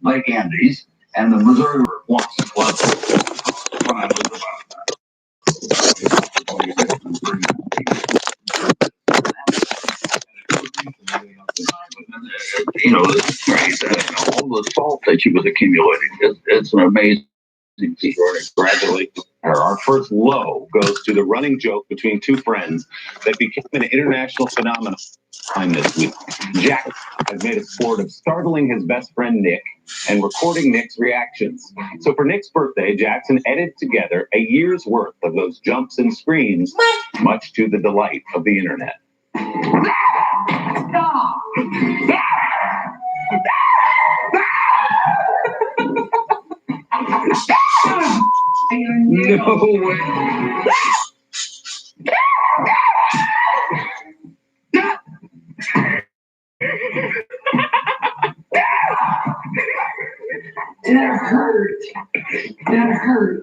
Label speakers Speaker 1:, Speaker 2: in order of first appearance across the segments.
Speaker 1: Lake Andes, and the Missouri River once flooded when I was all the salt that she was accumulating. It's an amazing story. Congratulations. Our first low goes to the running joke between two friends that became an international phenomenon this week. Jack has made a sport of startling his best friend Nick and recording Nick's reactions. So for Nick's birthday, Jackson edited together a year's worth of those jumps and screams, much to the delight of the internet. No way. That hurt. That hurt.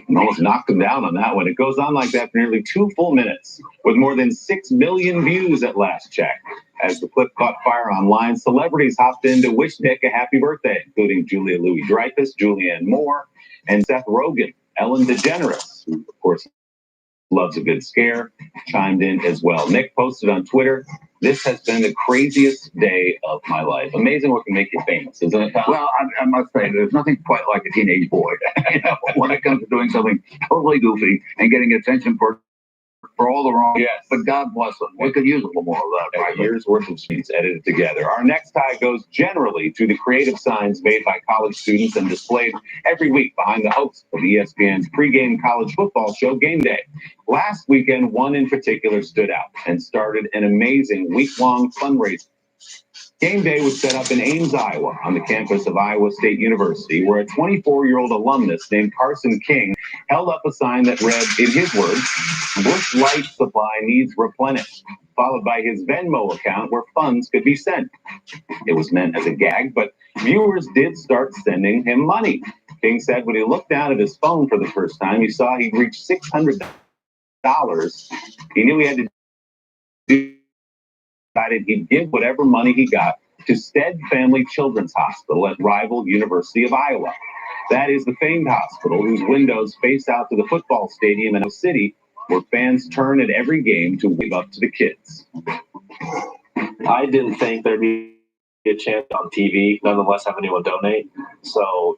Speaker 1: Almost knocked him down on that one. It goes on like that for nearly 2 full minutes, with more than 6 million views at last check. As the clip caught fire online, celebrities hopped in to wish Nick a happy birthday, including Julia Louis-Dreyfus, Julianne Moore, and Seth Rogen. Ellen DeGeneres, who of course loves a good scare, chimed in as well. Nick posted on Twitter, "This has been the craziest day of my life." Amazing what can make you famous, isn't it, Tom? Well, I must say, there's nothing quite like a teenage boy, when it comes to doing something totally goofy and getting attention for all the wrong. Yes. But God bless them. We could use a little more of that. Right? Years worth of sheets edited together. Our next tie goes generally to the creative signs made by college students and displayed every week behind the host of ESPN's pregame college football show, Game Day. Last weekend, one in particular stood out and started an amazing week-long fundraiser. Game Day was set up in Ames, Iowa, on the campus of Iowa State University, where a 24-year-old alumnus named Carson King held up a sign that read, in his words, "Busch Light Supply needs replenished," followed by his Venmo account where funds could be sent. It was meant as a gag, but viewers did start sending him money. King said when he looked down at his phone for the first time, he saw he'd reached $600. He knew he had to decided he'd give whatever money he got to Stead Family Children's Hospital at rival University of Iowa. That is the famed hospital whose windows face out to the football stadium in a city where fans turn at every game to wave up to the kids.
Speaker 2: I didn't think there'd be a chance on TV, nonetheless have anyone donate. So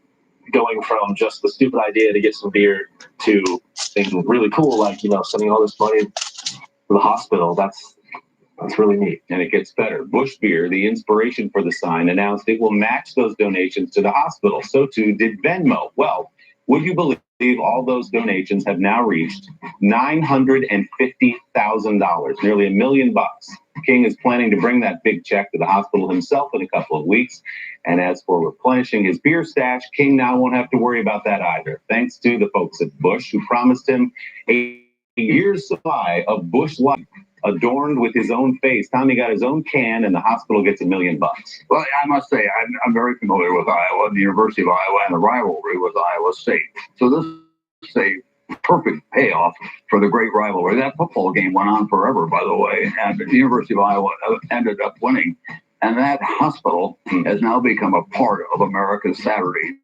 Speaker 2: going from just the stupid idea to get some beer to something really cool, like, sending all this money to the hospital, that's really neat.
Speaker 1: And it gets better. Busch Beer, the inspiration for the sign, announced it will match those donations to the hospital. So too did Venmo. Well, would you believe all those donations have now reached $950,000, nearly $1 million. King is planning to bring that big check to the hospital himself in a couple of weeks. And as for replenishing his beer stash, King now won't have to worry about that either, thanks to the folks at Busch, who promised him a year's supply of Busch Light, adorned with his own face. Tommy got his own can, and the hospital gets $1 million.
Speaker 3: Well, I must say, I'm very familiar with Iowa and the University of Iowa and the rivalry with Iowa State. So this is a perfect payoff for the great rivalry. That football game went on forever, by the way, and the University of Iowa ended up winning. And that hospital has now become a part of America's Saturday.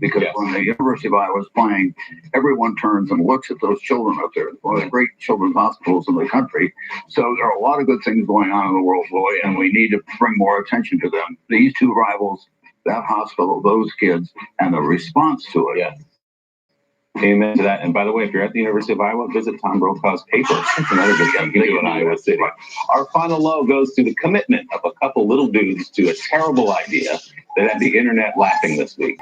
Speaker 3: Because when the University of Iowa is playing, everyone turns and looks at those children up there. It's one of the great children's hospitals in the country. So there are a lot of good things going on in the world, boy, and we need to bring more attention to them. These two rivals, that hospital, those kids, and the response to it.
Speaker 1: Yes. Amen to that. And by the way, if you're at the University of Iowa, visit Tom Brokaw's paper. It's another good thing you can do in Iowa City. Our final low goes to the commitment of a couple little dudes to a terrible idea that had the internet laughing this week.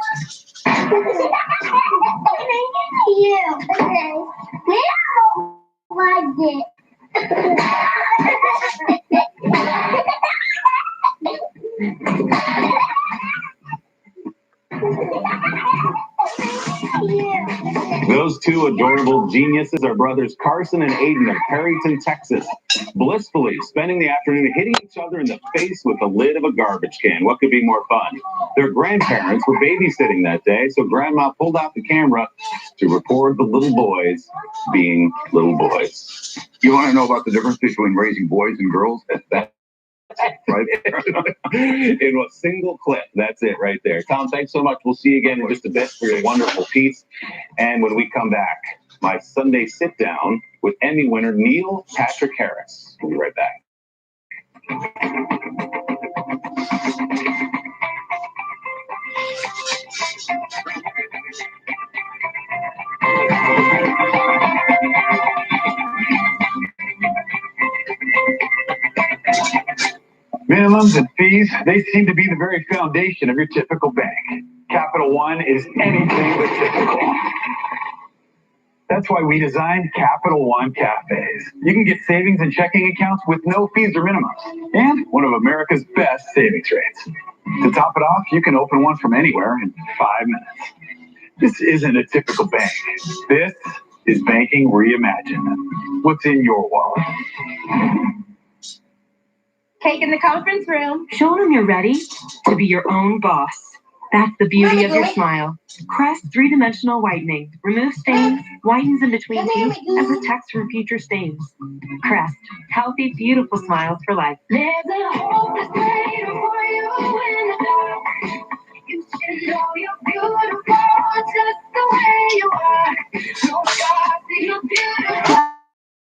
Speaker 1: Those two adorable geniuses are brothers Carson and Aiden of Perryton, Texas, blissfully spending the afternoon hitting each other in the face with the lid of a garbage can. What could be more fun? Their grandparents were babysitting that day, so Grandma pulled out the camera to record the little boys being little boys.
Speaker 3: You want to know about the difference between raising boys and girls?
Speaker 1: That's
Speaker 3: right?
Speaker 1: In a single clip. That's it right there. Tom, thanks so much. We'll see you again in just a bit for your wonderful piece. And when we come back, my Sunday sit down with Emmy winner Neil Patrick Harris. We'll be right back.
Speaker 3: Minimums and fees, they seem to be the very foundation of your typical bank. Capital One is anything but typical. That's why we designed Capital One Cafes. You can get savings and checking accounts with no fees or minimums, and one of America's best savings rates. To top it off, you can open one from anywhere in 5 minutes. This isn't a typical bank. This is banking reimagined. What's in your wallet?
Speaker 4: Cake in the conference room.
Speaker 5: Show them you're ready to be your own boss. That's the beauty of your smile. Crest 3-dimensional whitening removes stains, whitens in between teeth, and protects from future stains. Crest, healthy, beautiful smiles for life.
Speaker 4: There's a hope that's waiting for you in the dark. You should know you're beautiful just the way you are. No scars, you're beautiful.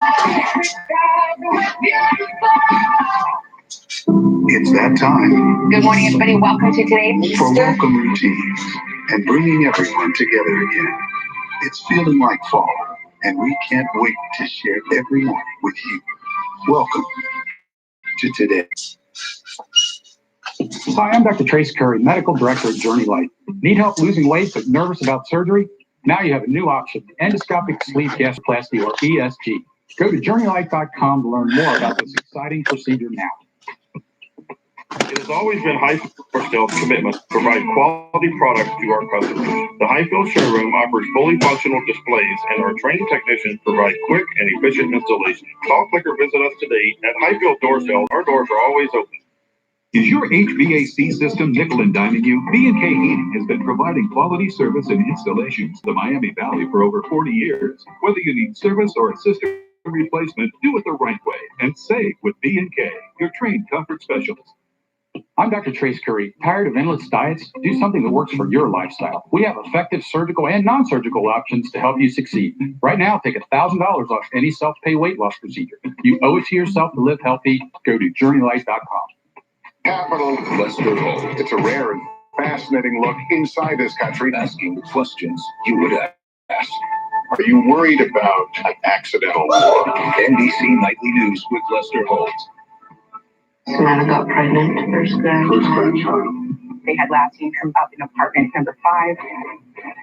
Speaker 4: Every star, you're beautiful.
Speaker 6: It's that time
Speaker 4: Good morning, everybody. Welcome to today's
Speaker 6: for welcome routines and bringing everyone together again. It's feeling like fall, and we can't wait to share every morning with you. Welcome to today.
Speaker 3: Hi, I'm Dr. Trace Curry, Medical Director at Journey Light. Need help losing weight but nervous about surgery? Now you have a new option, endoscopic sleeve gastroplasty, or ESG. Go to journeylight.com to learn more about this exciting procedure now.
Speaker 7: It has always been Highfield's commitment to provide quality products to our customers. The Highfield showroom offers fully functional displays, and our trained technicians provide quick and efficient installation. Call, click, or visit us today at Highfield Door Sales. Our doors are always open.
Speaker 8: Is your HVAC system nickel and diming you? B&K Heating has been providing quality service and installations to the Miami Valley for over 40 years. Whether you need service or a system replacement, do it the right way and save with B&K, your trained comfort specialist.
Speaker 3: I'm Dr. Trace Curry. Tired of endless diets? Do something that works for your lifestyle. We have effective surgical and non-surgical options to help you succeed. Right now, take $1,000 off any self-pay weight loss procedure. You owe it to yourself to live healthy. Go to journeylight.com.
Speaker 6: Capital Lester Holt. It's a rare and fascinating look inside this country, asking the questions you would ask. Are you worried about an accidental war? NBC Nightly News with Lester Holt.
Speaker 5: Savannah got pregnant, first
Speaker 6: grandchild.
Speaker 4: They had last seen her up in apartment number 5.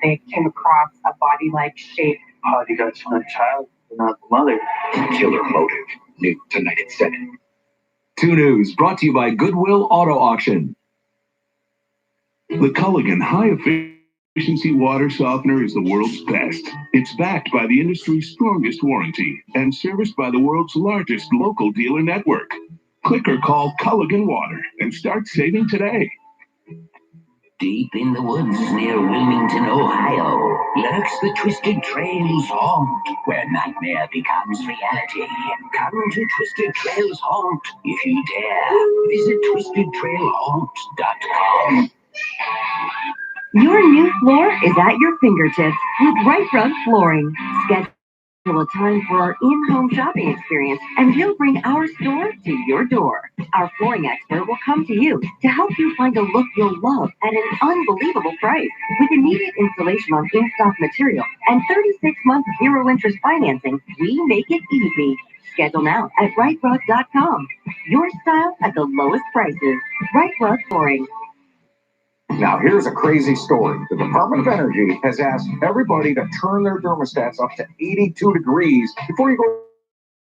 Speaker 4: They came across a body-like shape.
Speaker 2: How do you guys find a child, not the mother?
Speaker 6: Killer motive. New tonight at 7.
Speaker 8: 2 News brought to you by Goodwill Auto Auction. The Culligan High Efficiency Water Softener is the world's best. It's backed by the industry's strongest warranty and serviced by the world's largest local dealer network. Click or call Culligan Water and start saving today.
Speaker 9: Deep in the woods near Wilmington, Ohio, lurks the Twisted Trails Haunt, where nightmare becomes reality. Come to Twisted Trails Haunt if you dare. Visit twistedtrailhaunt.com.
Speaker 5: Your new floor is at your fingertips with Right Rug Flooring. Schedule a time for our in-home shopping experience, and we'll bring our store to your door. Our flooring expert will come to you to help you find a look you'll love at an unbelievable price. With immediate installation on in-stock material and 36-month zero-interest financing, we make it easy. Schedule now at rightrug.com. Your style at the lowest prices. Right Rug Flooring.
Speaker 3: Now, here's a crazy story. The Department of Energy has asked everybody to turn their thermostats up to 82 degrees before you go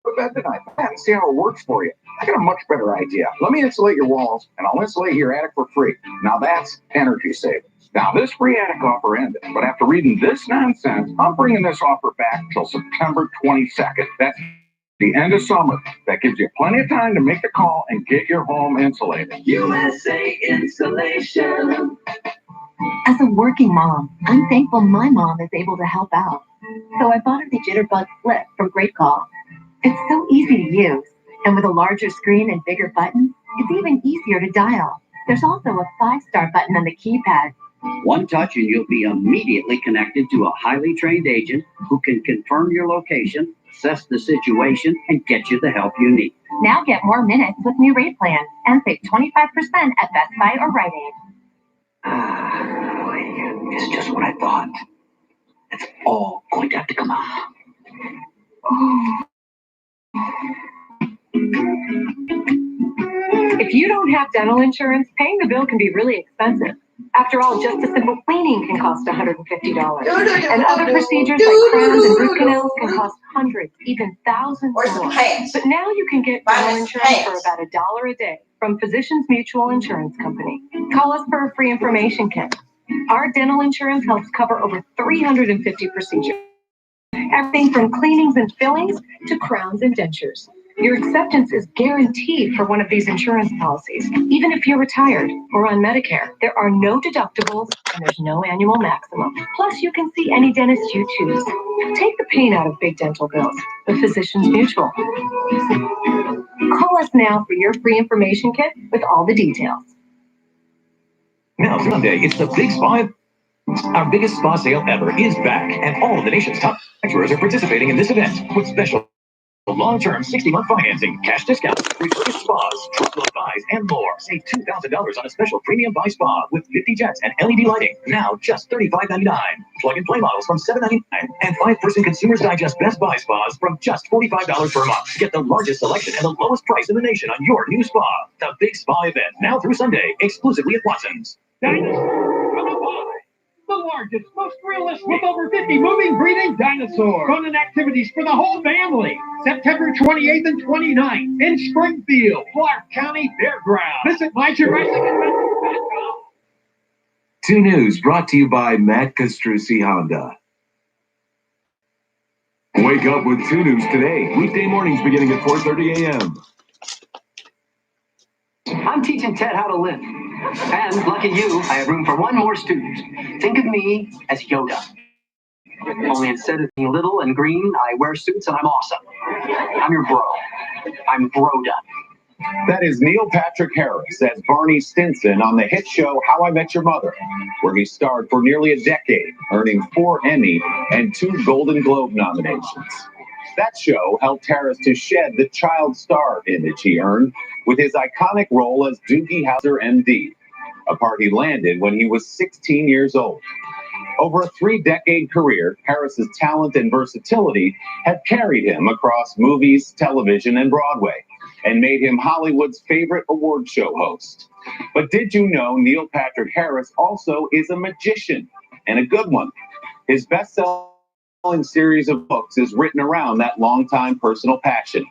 Speaker 3: to bed tonight. And see how it works for you. I got a much better idea. Let me insulate your walls, and I'll insulate your attic for free. Now, that's energy savings. Now, this free attic offer ended, but after reading this nonsense, I'm bringing this offer back till September 22nd. That's the end of summer. That gives you plenty of time to make the call and get your home insulated.
Speaker 9: USA Insulation.
Speaker 5: As a working mom, I'm thankful my mom is able to help out. So I bought her the Jitterbug Flip from Great Call. It's so easy to use, and with a larger screen and bigger buttons, It's even easier to dial. There's also a 5-star button on the keypad.
Speaker 10: One touch and you'll be immediately connected to a highly trained agent who can confirm your location, assess the situation, and get you the help you need.
Speaker 5: Now get more minutes with new rate plans and save 25% at Best Buy or Rite Aid.
Speaker 10: It's just what I thought. It's all going to have to come out.
Speaker 5: If you don't have dental insurance, paying the bill can be really expensive. After all, just a simple cleaning can cost $150. And other procedures like crowns and root canals can cost hundreds, even thousands more. But now you can get dental insurance for about $1 a day from Physicians Mutual Insurance Company. Call us for a free information kit. Our dental insurance helps cover over 350 procedures. Everything from cleanings and fillings to crowns and dentures. Your acceptance is guaranteed for one of these insurance policies. Even if you're retired or on Medicare, there are no deductibles and there's no annual maximum. Plus, you can see any dentist you choose. Take the pain out of big dental bills with Physicians Mutual. Call us now for your free information kit with all the details.
Speaker 11: Now, Sunday, it's the Big Spa. Our biggest spa sale ever is back, and all of the nation's top manufacturers are participating in this event with special long-term 60-month financing, cash discounts, refurbished spas, truckload buys, and more. Save $2,000 on a special premium buy spa with 50 jets and LED lighting. Now just $35.99. Plug-and-play models from $7.99, and 5-person Consumers Digest Best Buy spas from just $45 per month. Get the largest selection and the lowest price in the nation on your new spa. The Big Spa event now through Sunday, exclusively at Watson's.
Speaker 12: The largest, most realistic, with over 50 moving, breathing dinosaurs. Fun and activities for the whole family. September 28th and 29th in Springfield, Clark County Fairgrounds. Visit MyJurassicAdventure.com.
Speaker 8: 2 News brought to you by Matt Castrucci Honda. Wake up with 2 News today. Weekday mornings beginning at 4:30 a.m.
Speaker 13: I'm teaching Ted how to live. And lucky you, I have room for one more student. Think of me as Yoda. Only instead of being little and green, I wear suits and I'm awesome. I'm your bro. I'm Broda.
Speaker 1: That is Neil Patrick Harris as Barney Stinson on the hit show How I Met Your Mother, where he starred for nearly a decade, earning 4 Emmy and 2 Golden Globe nominations. That show helped Harris to shed the child star image he earned with his iconic role as Doogie Howser, MD, a part he landed when he was 16 years old. Over a 3-decade career, Harris's talent and versatility have carried him across movies, television, and Broadway, and made him Hollywood's favorite award show host. But did you know Neil Patrick Harris also is a magician, and a good one? His best-selling series of books is written around that longtime personal passion.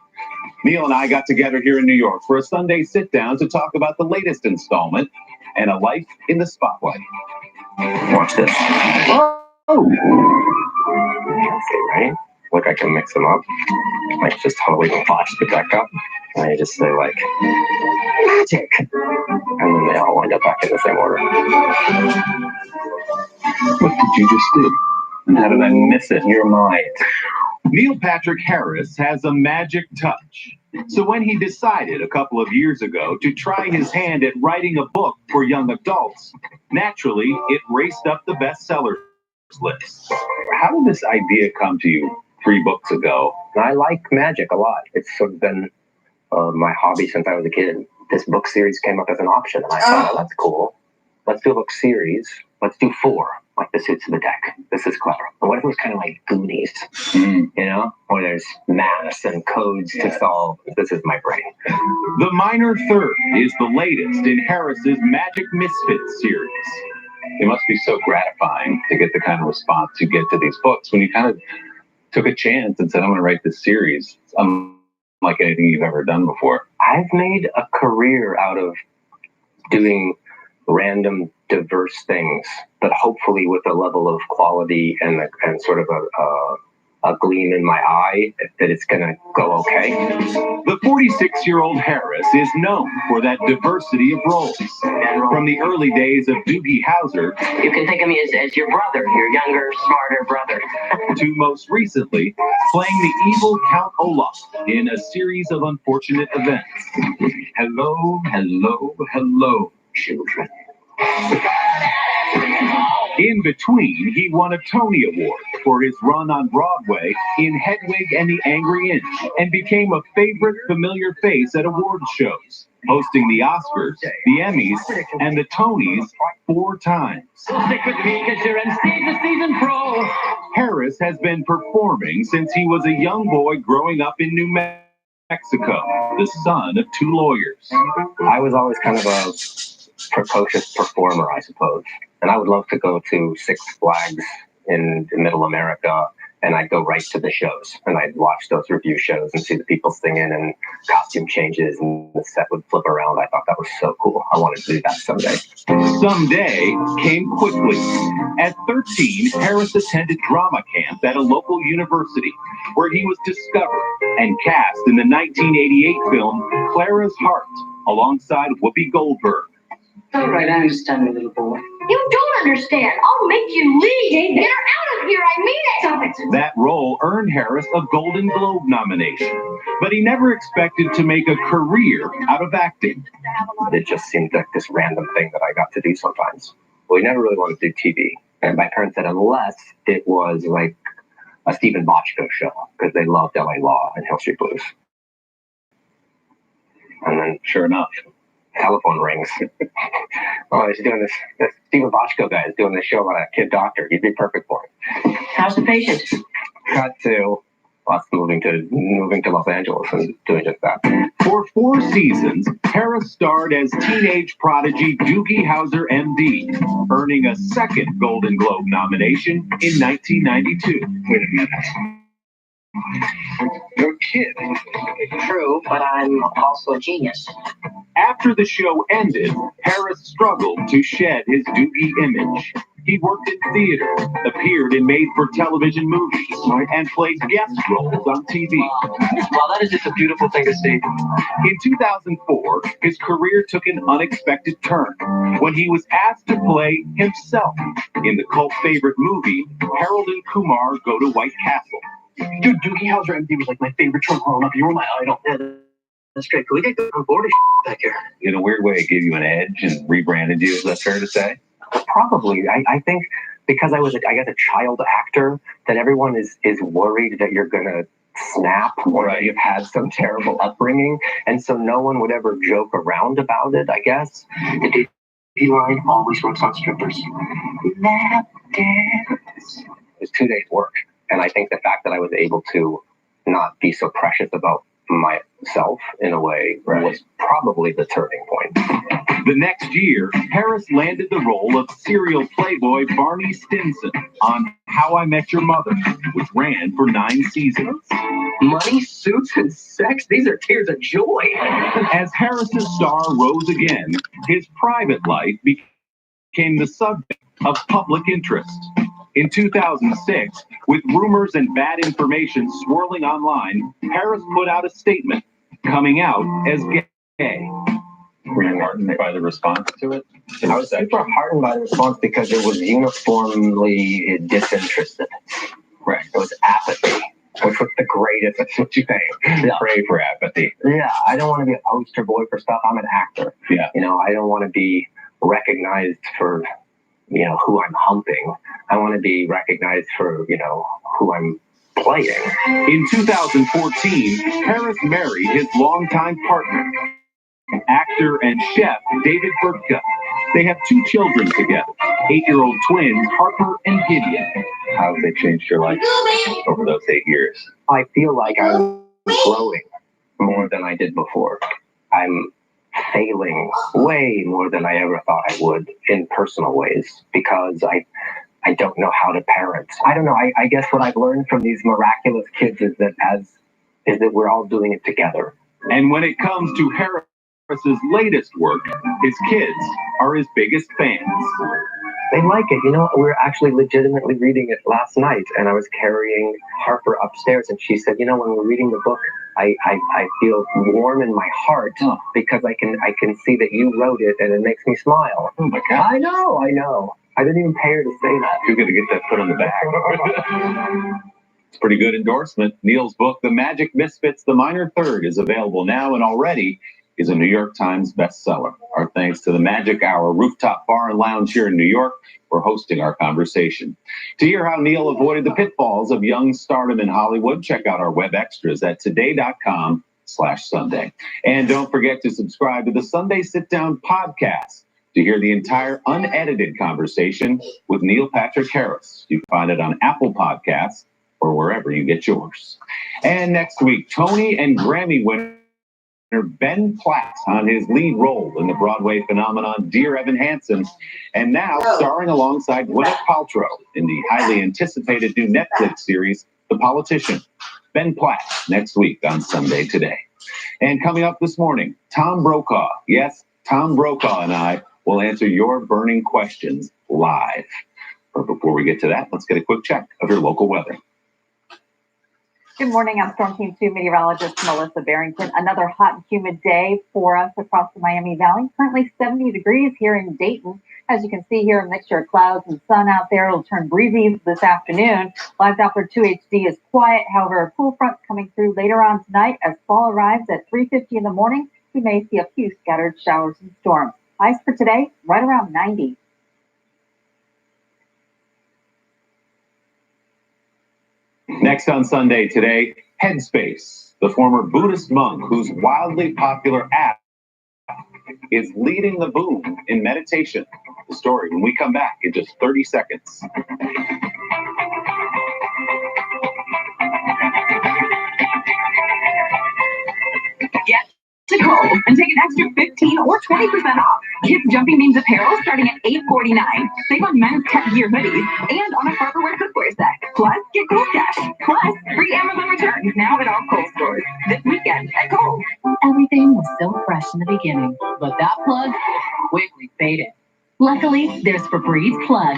Speaker 1: Neil and I got together here in New York for a Sunday sit-down to talk about the latest installment and a life in the spotlight.
Speaker 14: Watch this. Oh! Fancy, right? Look, I can mix them up. Like, just totally watch the deck up. And I just say, like, magic! And then they all wind up back in the same order.
Speaker 1: What did you just do?
Speaker 14: How did I miss it? Your mind.
Speaker 1: Neil Patrick Harris has a magic touch. So when he decided a couple of years ago to try his hand at writing a book for young adults, naturally, it raced up the bestsellers list. How did this idea come to you 3 books ago?
Speaker 14: I like magic a lot. It's sort of been my hobby since I was a kid. This book series came up as an option, and I thought, oh, that's cool. Let's do a book series. Let's do 4. Like the suits of the deck. This is clever. But what if it was kind of like Goonies? You know? Where there's maths and codes to solve. This is my brain.
Speaker 1: The Minor Third is the latest in Harris's Magic Misfits series. It must be so gratifying to get the kind of response you get to these books when you kind of took a chance and said, I'm going to write this series. It's unlike anything you've ever done before.
Speaker 14: I've made a career out of doing random, diverse things, but hopefully with a level of quality and sort of a gleam in my eye that it's gonna go okay.
Speaker 1: The 46-year-old Harris is known for that diversity of roles. From the early days of Doogie Howser,
Speaker 9: You can think of me as your brother, your younger, smarter brother.
Speaker 1: to most recently playing the evil Count Olaf in a series of unfortunate events. Hello, hello, hello, children. In between, he won a Tony Award for his run on Broadway in Hedwig and the Angry Inch and became a favorite familiar face at award shows, hosting the Oscars, the Emmys, and the Tonys 4 times.
Speaker 9: Stick with me because you're in Steve the Season Pro.
Speaker 1: Harris has been performing since he was a young boy growing up in New Mexico, the son of 2 lawyers.
Speaker 14: I was always kind of a precocious performer, I suppose. And I would love to go to Six Flags in Middle America, and I'd go right to the shows. And I'd watch those review shows and see the people singing and costume changes, and the set would flip around. I thought that was so cool. I wanted to do that someday.
Speaker 1: Someday came quickly. At 13, Harris attended drama camp at a local university, where he was discovered and cast in the 1988 film Clara's Heart, alongside Whoopi Goldberg.
Speaker 13: All right, I understand, my little boy.
Speaker 4: You don't understand. I'll make you leave. Get her out of here. I mean it. Stop it.
Speaker 1: That role earned Harris a Golden Globe nomination, but he never expected to make a career out of acting.
Speaker 14: It just seemed like this random thing that I got to do sometimes. We never really wanted to do TV. And my parents said unless it was like a Stephen Bochco show, because they loved LA Law and Hill Street Blues. And then, sure enough, telephone rings. Oh, he's doing this Stephen Bochco guy is doing this show about a kid doctor. He'd be perfect for it.
Speaker 9: How's the patient?
Speaker 14: Cut to us moving to Los Angeles and doing just that.
Speaker 1: For 4 seasons, Harris starred as teenage prodigy Doogie Howser, MD, earning a second Golden Globe nomination in 1992.
Speaker 3: Wait a minute. You're a kid.
Speaker 9: True, but I'm also a genius.
Speaker 1: After the show ended, Harris struggled to shed his Doogie image. He worked in theater, appeared in made-for-television movies, and played guest roles on TV.
Speaker 13: Well, that is just a beautiful thing to see.
Speaker 1: In 2004, his career took an unexpected turn when he was asked to play himself in the cult favorite movie Harold and Kumar Go to White Castle.
Speaker 13: Dude, Doogie Howser MD was like my favorite show growing up. You were my idol. Yeah, that's great. Can we get on board back here?
Speaker 1: In a weird way, it gave you an edge and rebranded you. Is that fair to say?
Speaker 14: Probably. I think because I was, I guess, a child actor, that everyone is worried that you're going to snap or that you've had some terrible upbringing. And so no one would ever joke around about it, I guess.
Speaker 13: The DP line always works on strippers.
Speaker 14: It was 2 days' work. And I think the fact that I was able to not be so precious about myself in a way was probably the turning point.
Speaker 1: The next year, Harris landed the role of serial playboy Barney Stinson on How I Met Your Mother, which ran for 9 seasons.
Speaker 13: Money, suits, and sex, these are tears of joy.
Speaker 1: As Harris's star rose again, his private life became the subject of public interest. In 2006, with rumors and bad information swirling online, Harris put out a statement coming out as gay.
Speaker 14: Were you heartened by the response to it? I was super heartened by the response because it was uniformly disinterested. Right. It was apathy, which was the greatest. That's what you say. Yeah. Pray for apathy. Yeah. I don't want to be a poster boy for stuff. I'm an actor. Yeah. You know, I don't want to be recognized for, you know, who I'm humping. I want to be recognized for, you know, who I'm playing.
Speaker 1: In 2014, Harris married his longtime partner, actor and chef David Burtka. They have 2 children together, 8-year-old twins Harper and Gideon.
Speaker 14: How have they changed your life over those 8 years? I feel like I'm growing more than I did before. I'm failing way more than I ever thought I would in personal ways because I don't know how to parent. I don't know. I guess what I've learned from these miraculous kids is that we're all doing it together.
Speaker 1: And when it comes to Harris's latest work, his kids are his biggest fans.
Speaker 14: They like it. You know, we were actually legitimately reading it last night, and I was carrying Harper upstairs, and she said, you know, when we're reading the book, I feel warm in my heart because I can see that you wrote it, and it makes me smile.
Speaker 1: Oh my God.
Speaker 14: I know. I didn't even pay her to say that.
Speaker 1: You're going to get that put on the back. It's a pretty good endorsement. Neil's book, The Magic Misfits, The Minor Third, is available now and already is a New York Times bestseller. Our thanks to the Magic Hour rooftop bar and lounge here in New York for hosting our conversation. To hear how Neil avoided the pitfalls of young stardom in Hollywood, check out our web extras at today.com/Sunday. And don't forget to subscribe to the Sunday Sit Down podcast to hear the entire unedited conversation with Neil Patrick Harris. You can find it on Apple Podcasts or wherever you get yours. And next week, Tony and Grammy winner Ben Platt on his lead role in the Broadway phenomenon Dear Evan Hansen, and now starring alongside Gwyneth Paltrow in the highly anticipated new Netflix series, The Politician. Ben Platt next week on Sunday Today. And coming up this morning, Tom Brokaw. Yes, Tom Brokaw and I will answer your burning questions live. But before we get to that, let's get a quick check of your local weather.
Speaker 15: Good morning. I'm Storm Team 2 meteorologist Melissa Barrington. Another hot and humid day for us across the Miami Valley. Currently 70 degrees here in Dayton. As you can see here, a mixture of clouds and sun out there. It'll turn breezy this afternoon. Live Doppler 2 HD is quiet. However, a cool front coming through later on tonight. As fall arrives at 3:50 in the morning, we may see a few scattered showers and storms. Highs for today, right around 90.
Speaker 1: Next on Sunday Today, Headspace, the former Buddhist monk whose wildly popular app is leading the boom in meditation. The story when we come back in just 30 seconds.
Speaker 16: Get to Kohl's and take an extra 15 or 20% off. Kids Jumping Beans apparel starting at $8.49. Save on men's Tech Gear hoodies and on a Farberware cookware set. Plus, get Kohl's Cash. Plus, free Amazon returns now at all Kohl's stores. This weekend at Kohl's.
Speaker 17: Everything was so fresh in the beginning, but that plug quickly faded. Luckily, there's Febreze Plug.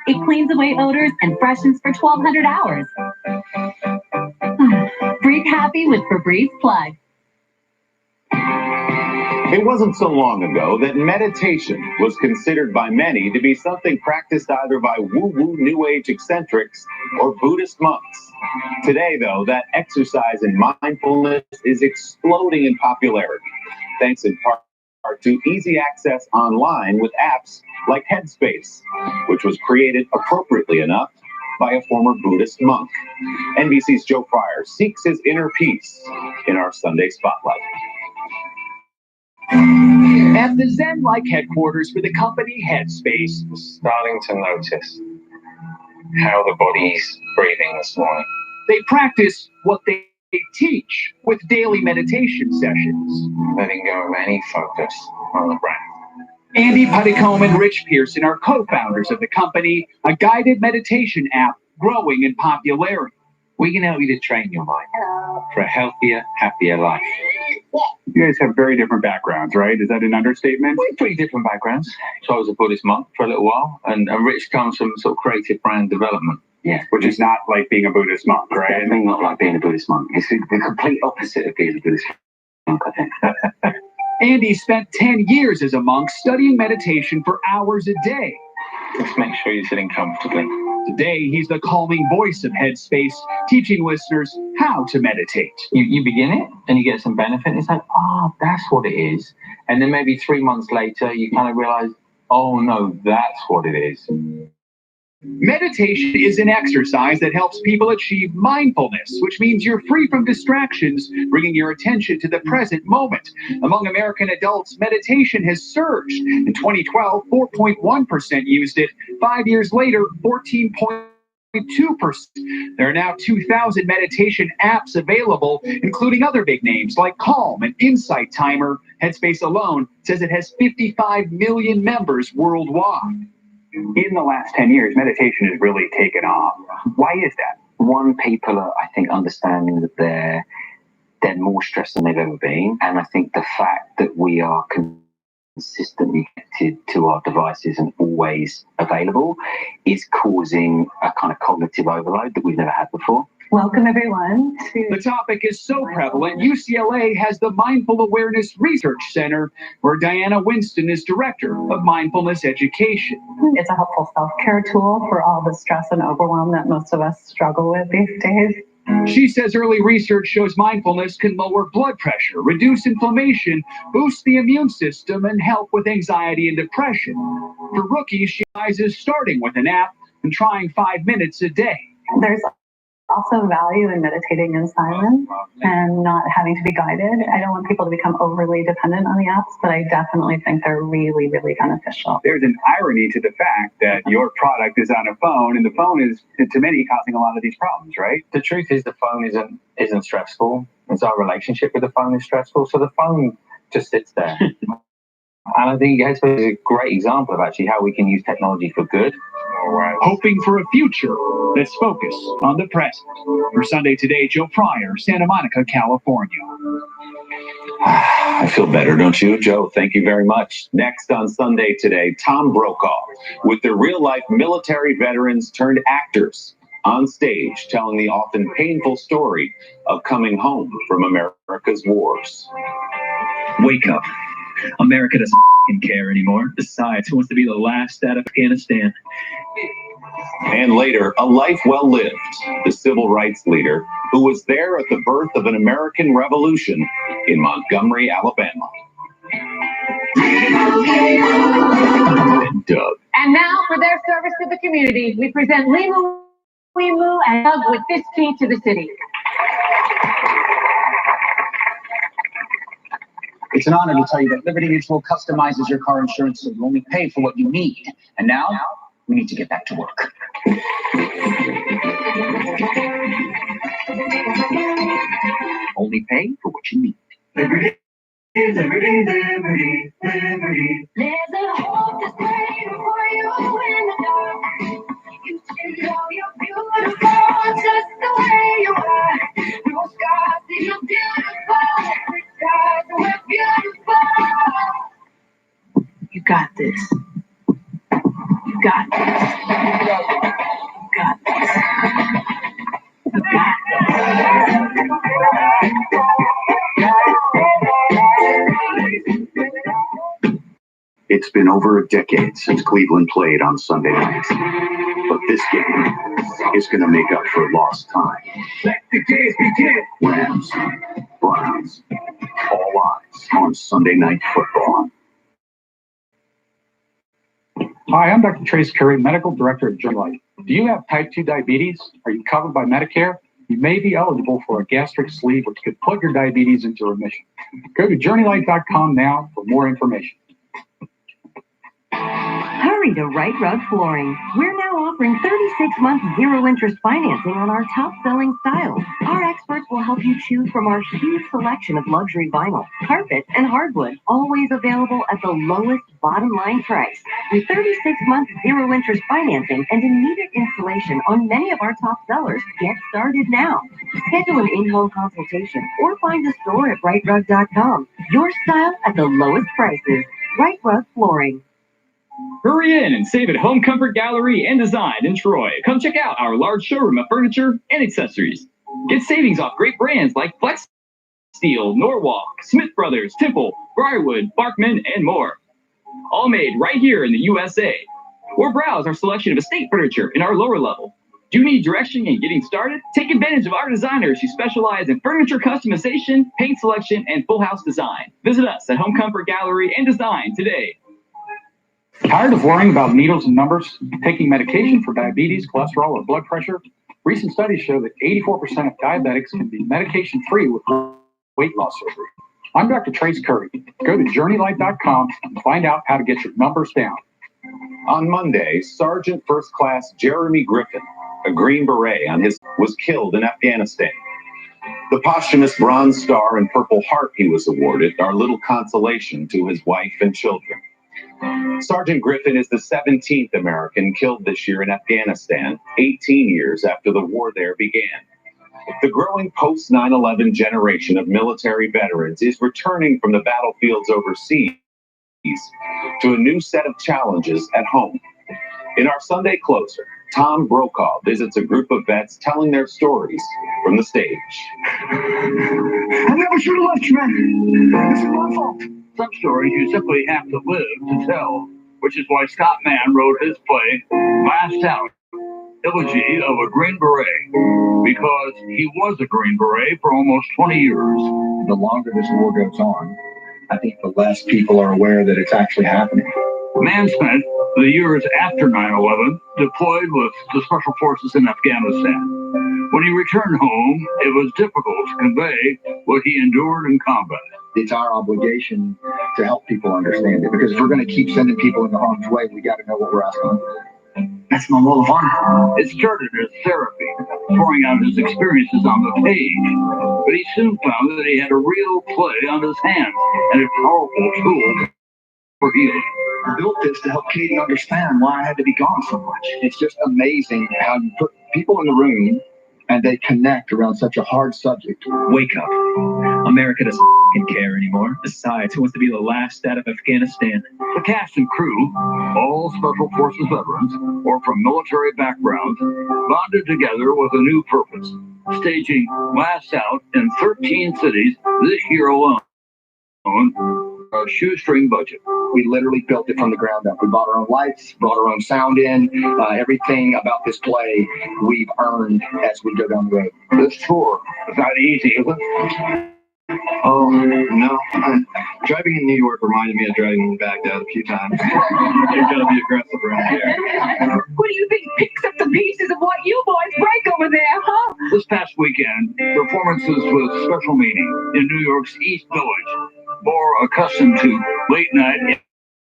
Speaker 17: It cleans away odors and freshens for 1,200 hours. Breathe happy with Febreze Plug.
Speaker 1: It wasn't so long ago that meditation was considered by many to be something practiced either by woo-woo New Age eccentrics or Buddhist monks. Today, though, that exercise in mindfulness is exploding in popularity, thanks in part to easy access online with apps like Headspace, which was created appropriately enough by a former Buddhist monk. NBC's Joe Fryer seeks his inner peace in our Sunday Spotlight.
Speaker 12: At the Zen-like headquarters for the company Headspace,
Speaker 18: starting to notice how the body's breathing this morning.
Speaker 12: They practice what they teach with daily meditation sessions.
Speaker 18: Letting go of any focus on the breath.
Speaker 12: Andy Putticombe and Rich Pearson are co-founders of the company, a guided meditation app growing in popularity.
Speaker 19: We can help you to train your mind for a healthier, happier life.
Speaker 3: You guys have very different backgrounds, right? Is that an understatement?
Speaker 19: We're pretty different backgrounds. So I was a Buddhist monk for a little while, and Rich comes from sort of creative brand development.
Speaker 3: Yeah. Which is not like being a Buddhist monk, right?
Speaker 14: Definitely not like being a Buddhist monk. It's the complete opposite of being a Buddhist monk, I think.
Speaker 12: Andy spent 10 years as a monk studying meditation for hours a day.
Speaker 18: Just make sure you're sitting comfortably.
Speaker 12: Today, he's the calming voice of Headspace, teaching listeners how to meditate.
Speaker 19: You begin it and you get some benefit. It's like, oh, that's what it is. And then maybe 3 months later, you kind of realize, oh, no, that's what it is.
Speaker 12: Meditation is an exercise that helps people achieve mindfulness, which means you're free from distractions, bringing your attention to the present moment. Among American adults, meditation has surged. In 2012, 4.1% used it. 5 years later, 14.2%. There are now 2,000 meditation apps available, including other big names like Calm and Insight Timer. Headspace alone says it has 55 million members worldwide.
Speaker 3: In the last 10 years, meditation has really taken off. Why is that?
Speaker 14: One, people are, I think, understanding that they're more stressed than they've ever been. And I think the fact that we are
Speaker 9: consistently connected to our devices and always available is causing a kind of cognitive overload that we've never had before.
Speaker 16: Welcome, everyone, to
Speaker 12: The topic is so prevalent, UCLA has the Mindful Awareness Research Center, where Diana Winston is director of mindfulness education.
Speaker 16: It's a helpful self-care tool for all the stress and overwhelm that most of us struggle with these days.
Speaker 12: She says early research shows mindfulness can lower blood pressure, reduce inflammation, boost the immune system, and help with anxiety and depression. For rookies, she advises starting with an app and trying 5 minutes a day.
Speaker 16: There's also value in meditating in silence and not having to be guided. I don't want people to become overly dependent on the apps, but I definitely think they're really, really beneficial.
Speaker 12: There's an irony to the fact that your product is on a phone, and the phone is, to many, causing a lot of these problems, right?
Speaker 19: The truth is the phone isn't stressful. It's our relationship with the phone is stressful. So the phone just sits there. And I think Headspace is a great example of actually how we can use technology for good.
Speaker 12: Hoping for a future that's focused on the present. For Sunday Today, Joe Pryor, Santa Monica, California.
Speaker 1: I feel better, don't you, Joe? Thank you very much. Next on Sunday Today, Tom Brokaw with the real-life military veterans turned actors on stage telling the often painful story of coming home from America's wars.
Speaker 11: Wake up. America doesn't care anymore. Besides, who wants to be the last out of Afghanistan?
Speaker 1: And later, a life well lived, the civil rights leader who was there at the birth of an American revolution in Montgomery, Alabama. And Doug.
Speaker 20: And now, for their service to the community, we present Limu, Wimu, and Doug with this key to the city.
Speaker 21: It's an honor to tell you that Liberty Mutual customizes your car insurance so you only pay for what you need. And now, we need to get back to work. Only pay for what you need.
Speaker 4: Liberty, liberty, liberty, liberty. There's a hope that's waiting for you in the dark. You should know you're beautiful just the way you are. No scars, you're beautiful. The scars, we're beautiful.
Speaker 17: You got this. You got this. You got this. You got
Speaker 3: It's been over a decade since Cleveland played on Sunday night. But this game is going to make up for lost time. Let the games begin. Rams, Browns, all eyes on Sunday Night Football.
Speaker 12: Hi, I'm Dr. Trace Curry, Medical Director at Journeylight. Do you have type 2 diabetes? Are you covered by Medicare? You may be eligible for a gastric sleeve, which could put your diabetes into remission. Go to journeylight.com now for more information.
Speaker 5: Hurry to Right Rug Flooring. We're now offering 36-month zero-interest financing on our top-selling styles. Our experts will help you choose from our huge selection of luxury vinyl, carpet, and hardwood, always available at the lowest bottom-line price. With 36-month zero-interest financing and immediate installation on many of our top sellers, get started now. Schedule an in-home consultation or find a store at rightrug.com. Your style at the lowest prices. Right Rug Flooring.
Speaker 22: Hurry in and save at Home Comfort Gallery and Design in Troy. Come check out our large showroom of furniture and accessories. Get savings off great brands like Flex Steel, Norwalk, Smith Brothers, Temple, Briarwood, Barkman, and more. All made right here in the USA. Or browse our selection of estate furniture in our lower level. Do you need direction in getting started? Take advantage of our designers who specialize in furniture customization, paint selection, and full house design. Visit us at Home Comfort Gallery and Design today.
Speaker 12: Tired of worrying about needles and numbers? Taking medication for diabetes, cholesterol, or blood pressure? Recent studies show that 84% of diabetics can be medication-free with weight loss surgery. I'm Dr. Trace Curry. Go to journeylight.com and find out how to get your numbers down.
Speaker 1: On Monday, Sergeant First Class Jeremy Griffin, a Green Beret was killed in Afghanistan. The posthumous Bronze Star and Purple Heart he was awarded are little consolation to his wife and children. Sergeant Griffin is the 17th American killed this year in Afghanistan, 18 years after the war there began. The growing post-9/11 generation of military veterans is returning from the battlefields overseas to a new set of challenges at home. In our Sunday Closer, Tom Brokaw visits a group of vets telling their stories from the stage.
Speaker 3: I never should have left you, man. This is my fault. Some stories you simply have to live to tell, which is why Scott Mann wrote his play, Last Out, Elegy of a Green Beret, because he was a Green Beret for almost 20 years.
Speaker 2: The longer this war goes on, I think the less people are aware that it's actually happening.
Speaker 3: Mann spent the years after 9/11 deployed with the Special Forces in Afghanistan. When he returned home, it was difficult to convey what he endured in combat.
Speaker 2: It's our obligation to help people understand it, because if we're going to keep sending people into harm's way, we got to know what we're asking.
Speaker 3: That's my role of honor. It started as therapy, pouring out his experiences on the page, but he soon found that he had a real play on his hands and a powerful tool for healing.
Speaker 2: I built this to help Katie understand why I had to be gone so much. It's just amazing how you put people in the room and they connect around such a hard subject.
Speaker 11: Wake up. America doesn't care anymore. Besides, who wants to be the last out of Afghanistan?
Speaker 3: The cast and crew, all Special Forces veterans or from military backgrounds, bonded together with a new purpose, staging Last Out in 13 cities this year alone. A shoestring budget.
Speaker 2: We literally built it from the ground up. We bought our own lights, brought our own sound in. Everything about this play we've earned as we go down the road.
Speaker 3: This tour is not easy, is it?
Speaker 7: Oh, no. Driving in New York reminded me of driving in Baghdad a few times. You've got to be aggressive around here.
Speaker 16: What do you think picks up the pieces of what you boys break over there, huh?
Speaker 3: This past weekend, performances with special meaning in New York's East Village, more accustomed to late-night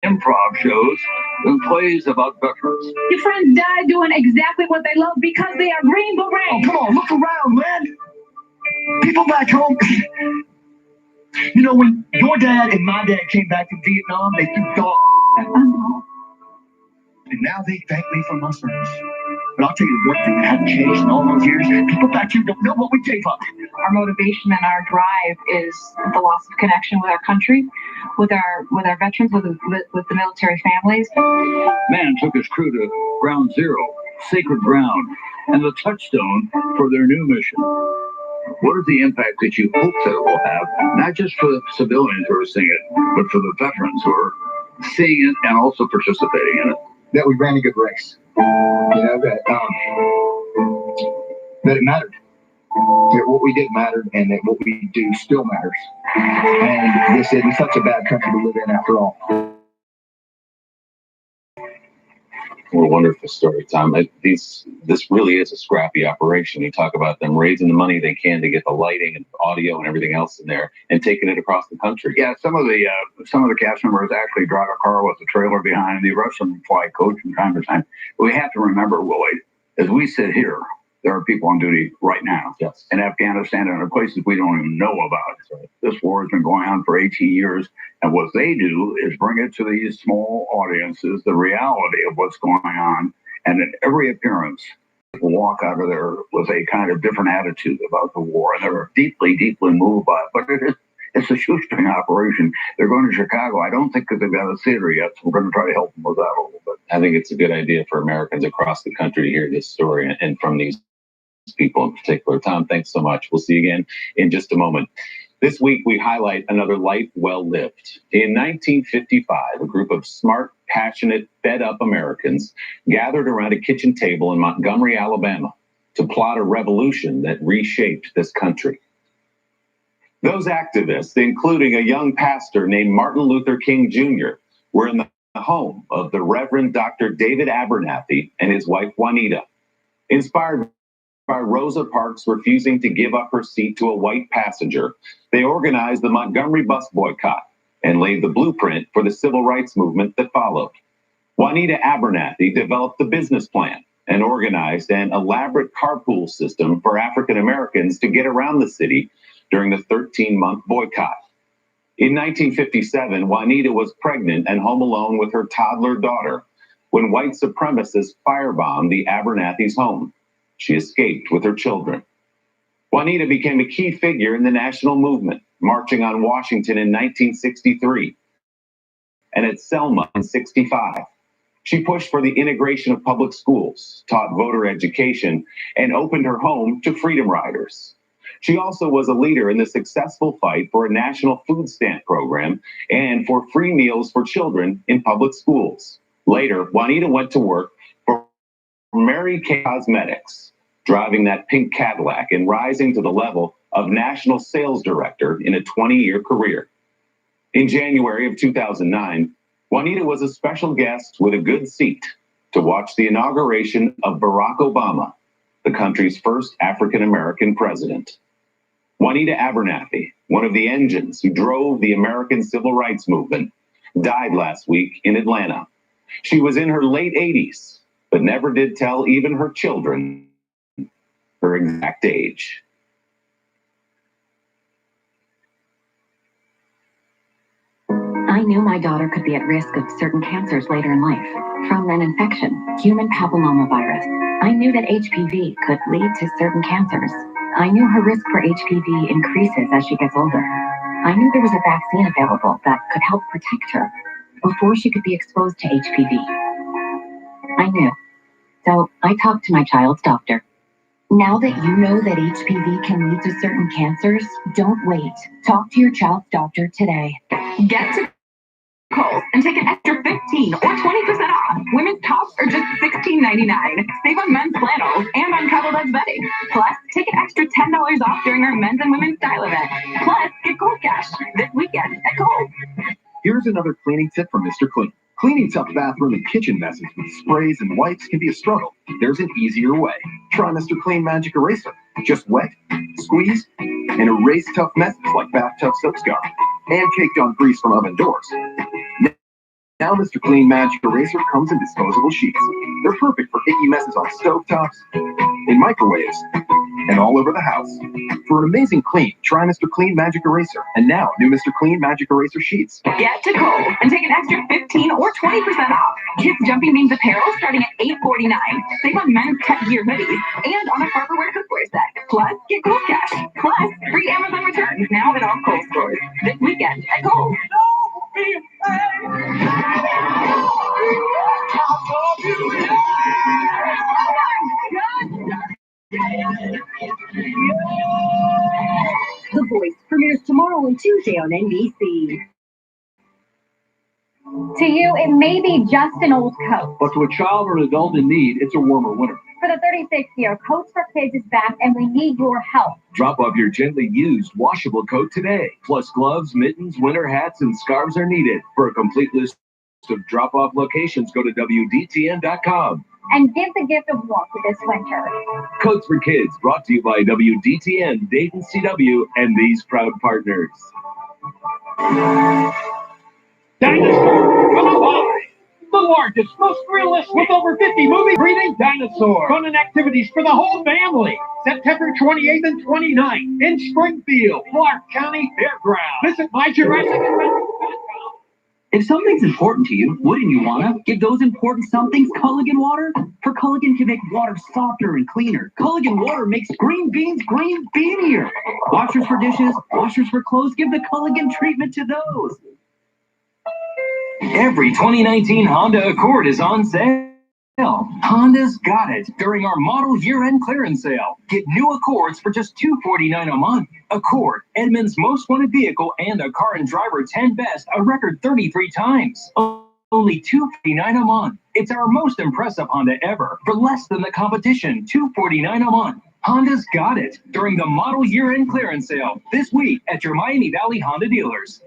Speaker 3: improv shows than plays about veterans.
Speaker 16: Your friends died doing exactly what they love because they are Green Berets.
Speaker 2: Oh, come on, look around, man. People back home. You know, when your dad and my dad came back from Vietnam, they threw dog at me. And now they thank me for my service. But I'll tell you one thing that hasn't changed in all those years. People back here don't know what we gave up.
Speaker 23: Our motivation and our drive is the loss of connection with our country, with our veterans, with the military families.
Speaker 3: Mann took his crew to Ground Zero, sacred ground, and the touchstone for their new mission. What is the impact that you hope that it will have, not just for the civilians who are seeing it, but for the veterans who are seeing it and also participating in it?
Speaker 2: That we ran a good race. You know, that it mattered. That what we did mattered, and that what we do still matters. And this isn't such a bad country to live in after all.
Speaker 1: What a wonderful story, Tom. This really is a scrappy operation. You talk about them raising the money they can to get the lighting and audio and everything else in there, and taking it across the country.
Speaker 3: Yeah, some of the cast members actually drive a car with a trailer behind. The rest of them fly coach from time to time. But we have to remember, Willie, as we sit here, there are people on duty right now in Afghanistan and in places we don't even know about. Right. This war has been going on for 18 years, and what they do is bring it to these small audiences, the reality of what's going on, and in every appearance, people walk out of there with a kind of different attitude about the war, and they're deeply, deeply moved by it. But it's a shoestring operation. They're going to Chicago. I don't think that they've got a theater yet, so we're going to try to help them with that a little bit.
Speaker 1: I think it's a good idea for Americans across the country to hear this story, and from these people in particular. Tom, thanks so much. We'll see you again in just a moment. This week, we highlight another life well lived. In 1955, a group of smart, passionate, fed-up Americans gathered around a kitchen table in Montgomery, Alabama, to plot a revolution that reshaped this country. Those activists, including a young pastor named Martin Luther King Jr., were in the home of the Reverend Dr. David Abernathy and his wife, Juanita. Inspired by Rosa Parks refusing to give up her seat to a white passenger, they organized the Montgomery bus boycott and laid the blueprint for the civil rights movement that followed. Juanita Abernathy developed the business plan and organized an elaborate carpool system for African Americans to get around the city during the 13-month boycott. In 1957, Juanita was pregnant and home alone with her toddler daughter when white supremacists firebombed the Abernathy's home. She escaped with her children. Juanita became a key figure in the national movement, marching on Washington in 1963. and at Selma in 65. She pushed for the integration of public schools, taught voter education, and opened her home to Freedom Riders. She also was a leader in the successful fight for a national food stamp program and for free meals for children in public schools. Later, Juanita went to work for Mary Kay Cosmetics, driving that pink Cadillac and rising to the level of national sales director in a 20-year career. In January of 2009, Juanita was a special guest with a good seat to watch the inauguration of Barack Obama, the country's first African-American president. Juanita Abernathy, one of the engines who drove the American Civil Rights Movement, died last week in Atlanta. She was in her late 80s, but never did tell even her children her exact age.
Speaker 5: I knew my daughter could be at risk of certain cancers later in life from an infection, human papillomavirus. I knew that HPV could lead to certain cancers. I knew her risk for HPV increases as she gets older. I knew there was a vaccine available that could help protect her before she could be exposed to HPV. I knew. So I talked to my child's doctor. Now that you know that HPV can lead to certain cancers, don't wait. Talk to your child's doctor today.
Speaker 16: Get to Kohl's and take an extra 15 or 20% off. Women's tops are just $16.99. Save on men's flannels and on Cuddled Up bedding. Plus, take an extra $10 off during our men's and women's style event. Plus, get Kohl's Cash this weekend at Kohl's.
Speaker 6: Here's another cleaning tip from Mr. Clean. Cleaning tough bathroom and kitchen messes with sprays and wipes can be a struggle. There's an easier way. Try Mr. Clean Magic Eraser. Just wet, squeeze, and erase tough messes like bathtub soap scum and caked on grease from oven doors. Now Mr. Clean Magic Eraser comes in disposable sheets. They're perfect for icky messes on stovetops, in microwaves, and all over the house. For an amazing clean, try Mr. Clean Magic Eraser. And now, new Mr. Clean Magic Eraser sheets.
Speaker 16: Get to Kohl's and take an extra 15 or 20% off. Kids Jumping Beans apparel starting at $8.49. Save on men's Tech Gear hoodies and on a Farberware cookware set. Plus, get Kohl's Cash. Plus, free Amazon returns now at all Kohl's stores. This weekend at Kohl's.
Speaker 5: The Voice premieres tomorrow and Tuesday on NBC.
Speaker 15: To you, it may be just an old coat.
Speaker 12: But to a child or an adult in need, it's a warmer winter.
Speaker 15: For the 36th year, Coats for Kids is back, and we need your help.
Speaker 12: Drop off your gently used washable coat today. Plus gloves, mittens, winter hats, and scarves are needed. For a complete list of drop-off locations, go to WDTN.com.
Speaker 15: And give the gift of warmth this winter.
Speaker 12: Coats for Kids, brought to you by WDTN, Dayton CW, and these proud partners. Dinosaur, come alive! The largest, most realistic, with over 50 movie breeding dinosaurs. Fun and activities for the whole family. September 28th and 29th in Springfield, Clark County Fairgrounds. Visit myjurassic.com.
Speaker 8: If something's important to you, wouldn't you want to give those important somethings Culligan water? For Culligan can make water softer and cleaner. Culligan water makes green beans green beanier. Washers for dishes, washers for clothes, give the Culligan treatment to those.
Speaker 22: Every 2019 Honda Accord is on sale. Honda's got it during our model year-end clearance sale. Get new Accords for just $249 a month. Accord, Edmund's most wanted vehicle and a Car and Driver 10 Best a record 33 times. Only $249 a month. It's our most impressive Honda ever for less than the competition. $249 a month. Honda's got it during the model year-end clearance sale this week at your Miami Valley Honda dealers.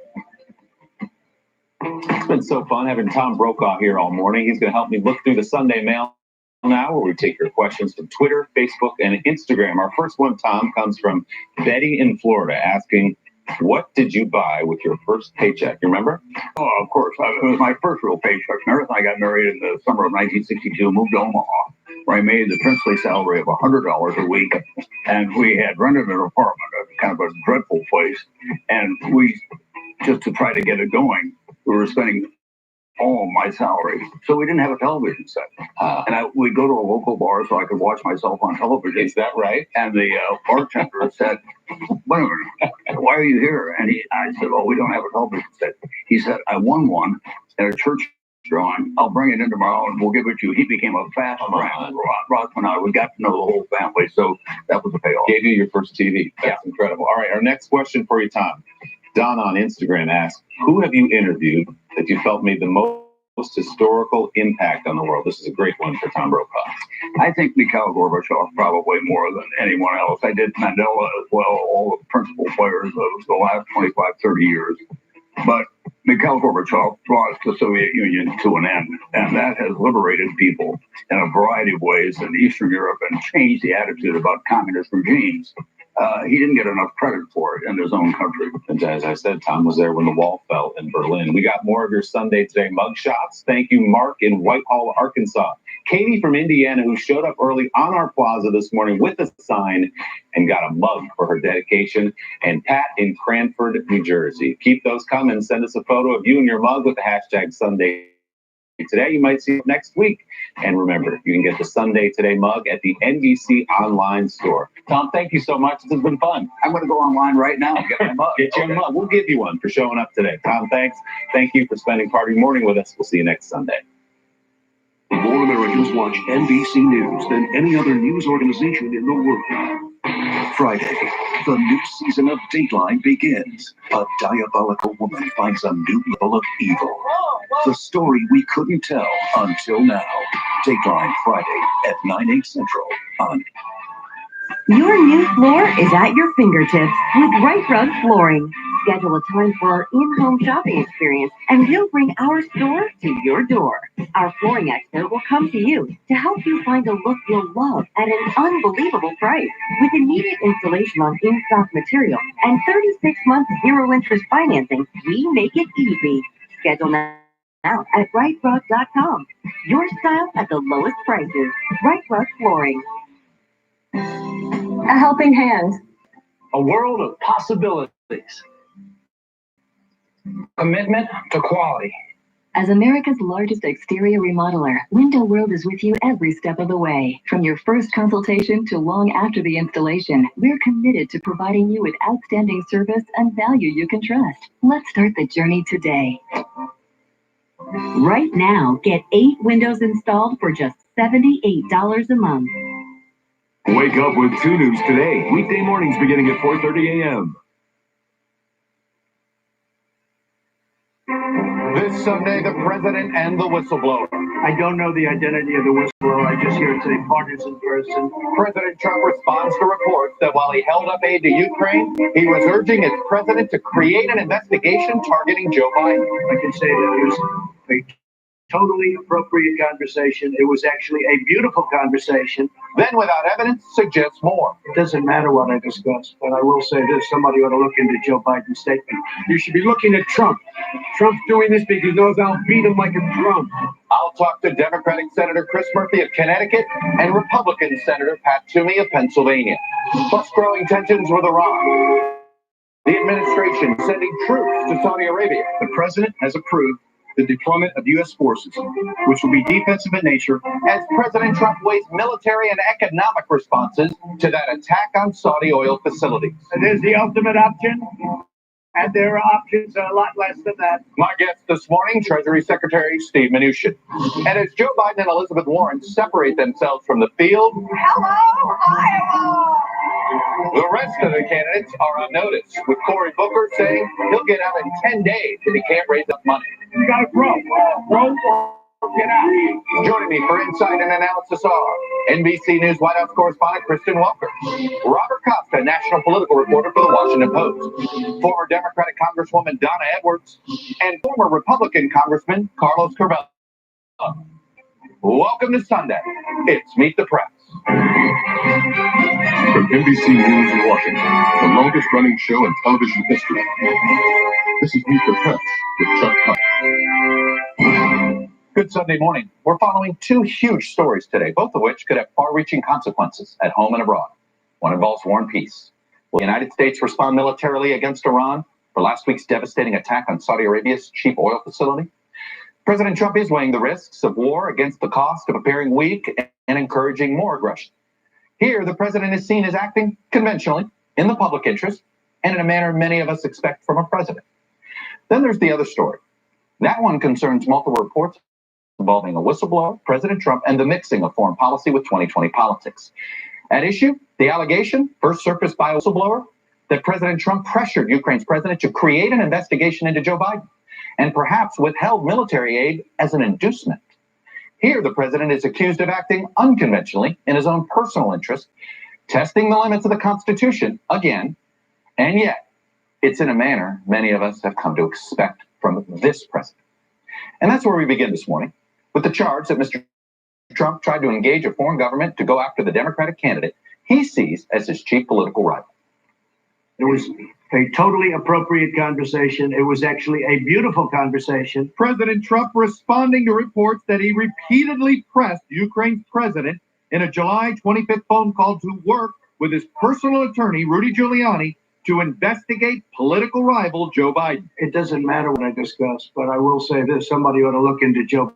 Speaker 1: It's been so fun having Tom Brokaw here all morning. He's going to help me look through the Sunday mail now, where we take your questions from Twitter, Facebook, and Instagram. Our first one, Tom, comes from Betty in Florida asking, what did you buy with your first paycheck? You remember?
Speaker 3: Oh, of course. It was my first real paycheck. Meredith and I got married in the summer of 1962, moved to Omaha, where I made the princely salary of $100 a week. And we had rented an apartment, kind of a dreadful place. And we, just to try to get it going, we were spending all my salary. So we didn't have a television set. And we'd go to a local bar so I could watch myself on television.
Speaker 1: Is that right?
Speaker 3: And the bartender said, wait a minute, why are you here? And I said, well, we don't have a television set. He said, I won one at a church drawing. I'll bring it in tomorrow and we'll give it to you. He became a fast friend. Ross and I, we got to know the whole family, so that was a payoff.
Speaker 1: Gave you your first TV. That's incredible. All right, our next question for you, Tom. Don on Instagram asked, who have you interviewed that you felt made the most historical impact on the world? This is a great one for Tom Brokaw.
Speaker 3: I think Mikhail Gorbachev probably more than anyone else. I did Mandela as well, all the principal players of the last 25, 30 years. But Mikhail Gorbachev brought the Soviet Union to an end, and that has liberated people in a variety of ways in Eastern Europe and changed the attitude about communist regimes. He didn't get enough credit for it in his own country.
Speaker 1: And as I said, Tom was there when the wall fell in Berlin. We got more of your Sunday Today mugshots. Thank you, Mark in Whitehall, Arkansas. Katie from Indiana, who showed up early on our plaza this morning with a sign and got a mug for her dedication. And Pat in Cranford, New Jersey. Keep those coming. Send us a photo of you and your mug with the hashtag Sunday Today. You might see it next week. And remember, you can get the Sunday Today mug at the NBC online store. Tom, thank you so much. This has been fun.
Speaker 3: I'm going to go online right now and get my mug.
Speaker 1: Get your mug. We'll give you one for showing up today. Tom, thanks. Thank you for spending part of your morning with us. We'll see you next Sunday.
Speaker 10: More Americans watch NBC News than any other news organization in the world. Friday, the new season of Dateline begins. A diabolical woman finds a new level of evil. The story we couldn't tell until now. Dateline Friday at 9/8 Central on.
Speaker 5: Your new floor is at your fingertips with Right Rug Flooring. Schedule a time for our in-home shopping experience, and we'll bring our store to your door. Our flooring expert will come to you to help you find a look you'll love at an unbelievable price. With immediate installation on in-stock material and 36-month zero-interest financing, we make it easy. Schedule now at rightrug.com. Your style at the lowest prices. Right Rug Flooring.
Speaker 20: A helping hand.
Speaker 8: A world of possibilities. Commitment to quality.
Speaker 17: As America's largest exterior remodeler, Window World is with you every step of the way. From your first consultation to long after the installation, we're committed to providing you with outstanding service and value you can trust. Let's start the journey today. Right now, get 8 windows installed for just $78 a month.
Speaker 10: Wake up with 2 News today. Weekday mornings beginning at 4:30 a.m.
Speaker 1: This Sunday, the president and the whistleblower.
Speaker 12: I don't know the identity of the whistleblower. I just hear it's a partisan person.
Speaker 1: President Trump responds to reports that while he held up aid to Ukraine, he was urging his president to create an investigation targeting Joe Biden.
Speaker 12: I can say that it was a totally appropriate conversation. It was actually a beautiful conversation.
Speaker 1: Then, without evidence, suggests more.
Speaker 12: It doesn't matter what I discussed, but I will say this. Somebody ought to look into Joe Biden's statement. You should be looking at Trump. Trump's doing this because he knows I'll beat him like a drum.
Speaker 1: I'll talk to Democratic Senator Chris Murphy of Connecticut and Republican Senator Pat Toomey of Pennsylvania. Plus, growing tensions with Iran. The administration sending troops to Saudi Arabia.
Speaker 6: The president has approved the deployment of U.S. forces, which will be defensive in nature.
Speaker 1: As President Trump weighs military and economic responses to that attack on Saudi oil facilities.
Speaker 12: It is the ultimate option, and there are options a lot less than that.
Speaker 1: My guest this morning, Treasury Secretary Steve Mnuchin. And as Joe Biden and Elizabeth Warren separate themselves from the field,
Speaker 4: Hello, Iowa!
Speaker 1: the rest of the candidates are on notice, with Cory Booker saying he'll get out in 10 days if he can't raise up money.
Speaker 12: You gotta grow or get out.
Speaker 1: Joining me for insight and analysis are NBC News White House correspondent Kristen Welker, Robert Costa, national political reporter for the Washington Post, former Democratic Congresswoman Donna Edwards, and former Republican Congressman Carlos Cuervo. Welcome to Sunday. It's Meet the Press.
Speaker 10: From NBC News in Washington, the longest running show in television history. This is Meet the Press with Chuck Hunt.
Speaker 1: Good Sunday morning. We're following 2 huge stories today, both of which could have far-reaching consequences at home and abroad. One involves War and Peace. Will the United States respond militarily against Iran for last week's devastating attack on Saudi Arabia's cheap oil facility? President Trump is weighing the risks of war against the cost of appearing weak and encouraging more aggression. Here, the president is seen as acting conventionally, in the public interest, and in a manner many of us expect from a president. Then there's the other story. That one concerns multiple reports involving a whistleblower, President Trump, and the mixing of foreign policy with 2020 politics. At issue, the allegation, first surfaced by a whistleblower, that President Trump pressured Ukraine's president to create an investigation into Joe Biden and perhaps withheld military aid as an inducement. Here, the president is accused of acting unconventionally in his own personal interest, testing the limits of the Constitution again, and yet it's in a manner many of us have come to expect from this president. And that's where we begin this morning, with the charge that Mr. Trump tried to engage a foreign government to go after the Democratic candidate he sees as his chief political rival.
Speaker 13: It was a totally appropriate conversation. It was actually a beautiful conversation.
Speaker 12: President Trump responding to reports that he repeatedly pressed Ukraine's president in a July 25th phone call to work with his personal attorney, Rudy Giuliani, to investigate political rival Joe Biden.
Speaker 13: It doesn't matter what I discuss, but I will say this. Somebody ought to look into Joe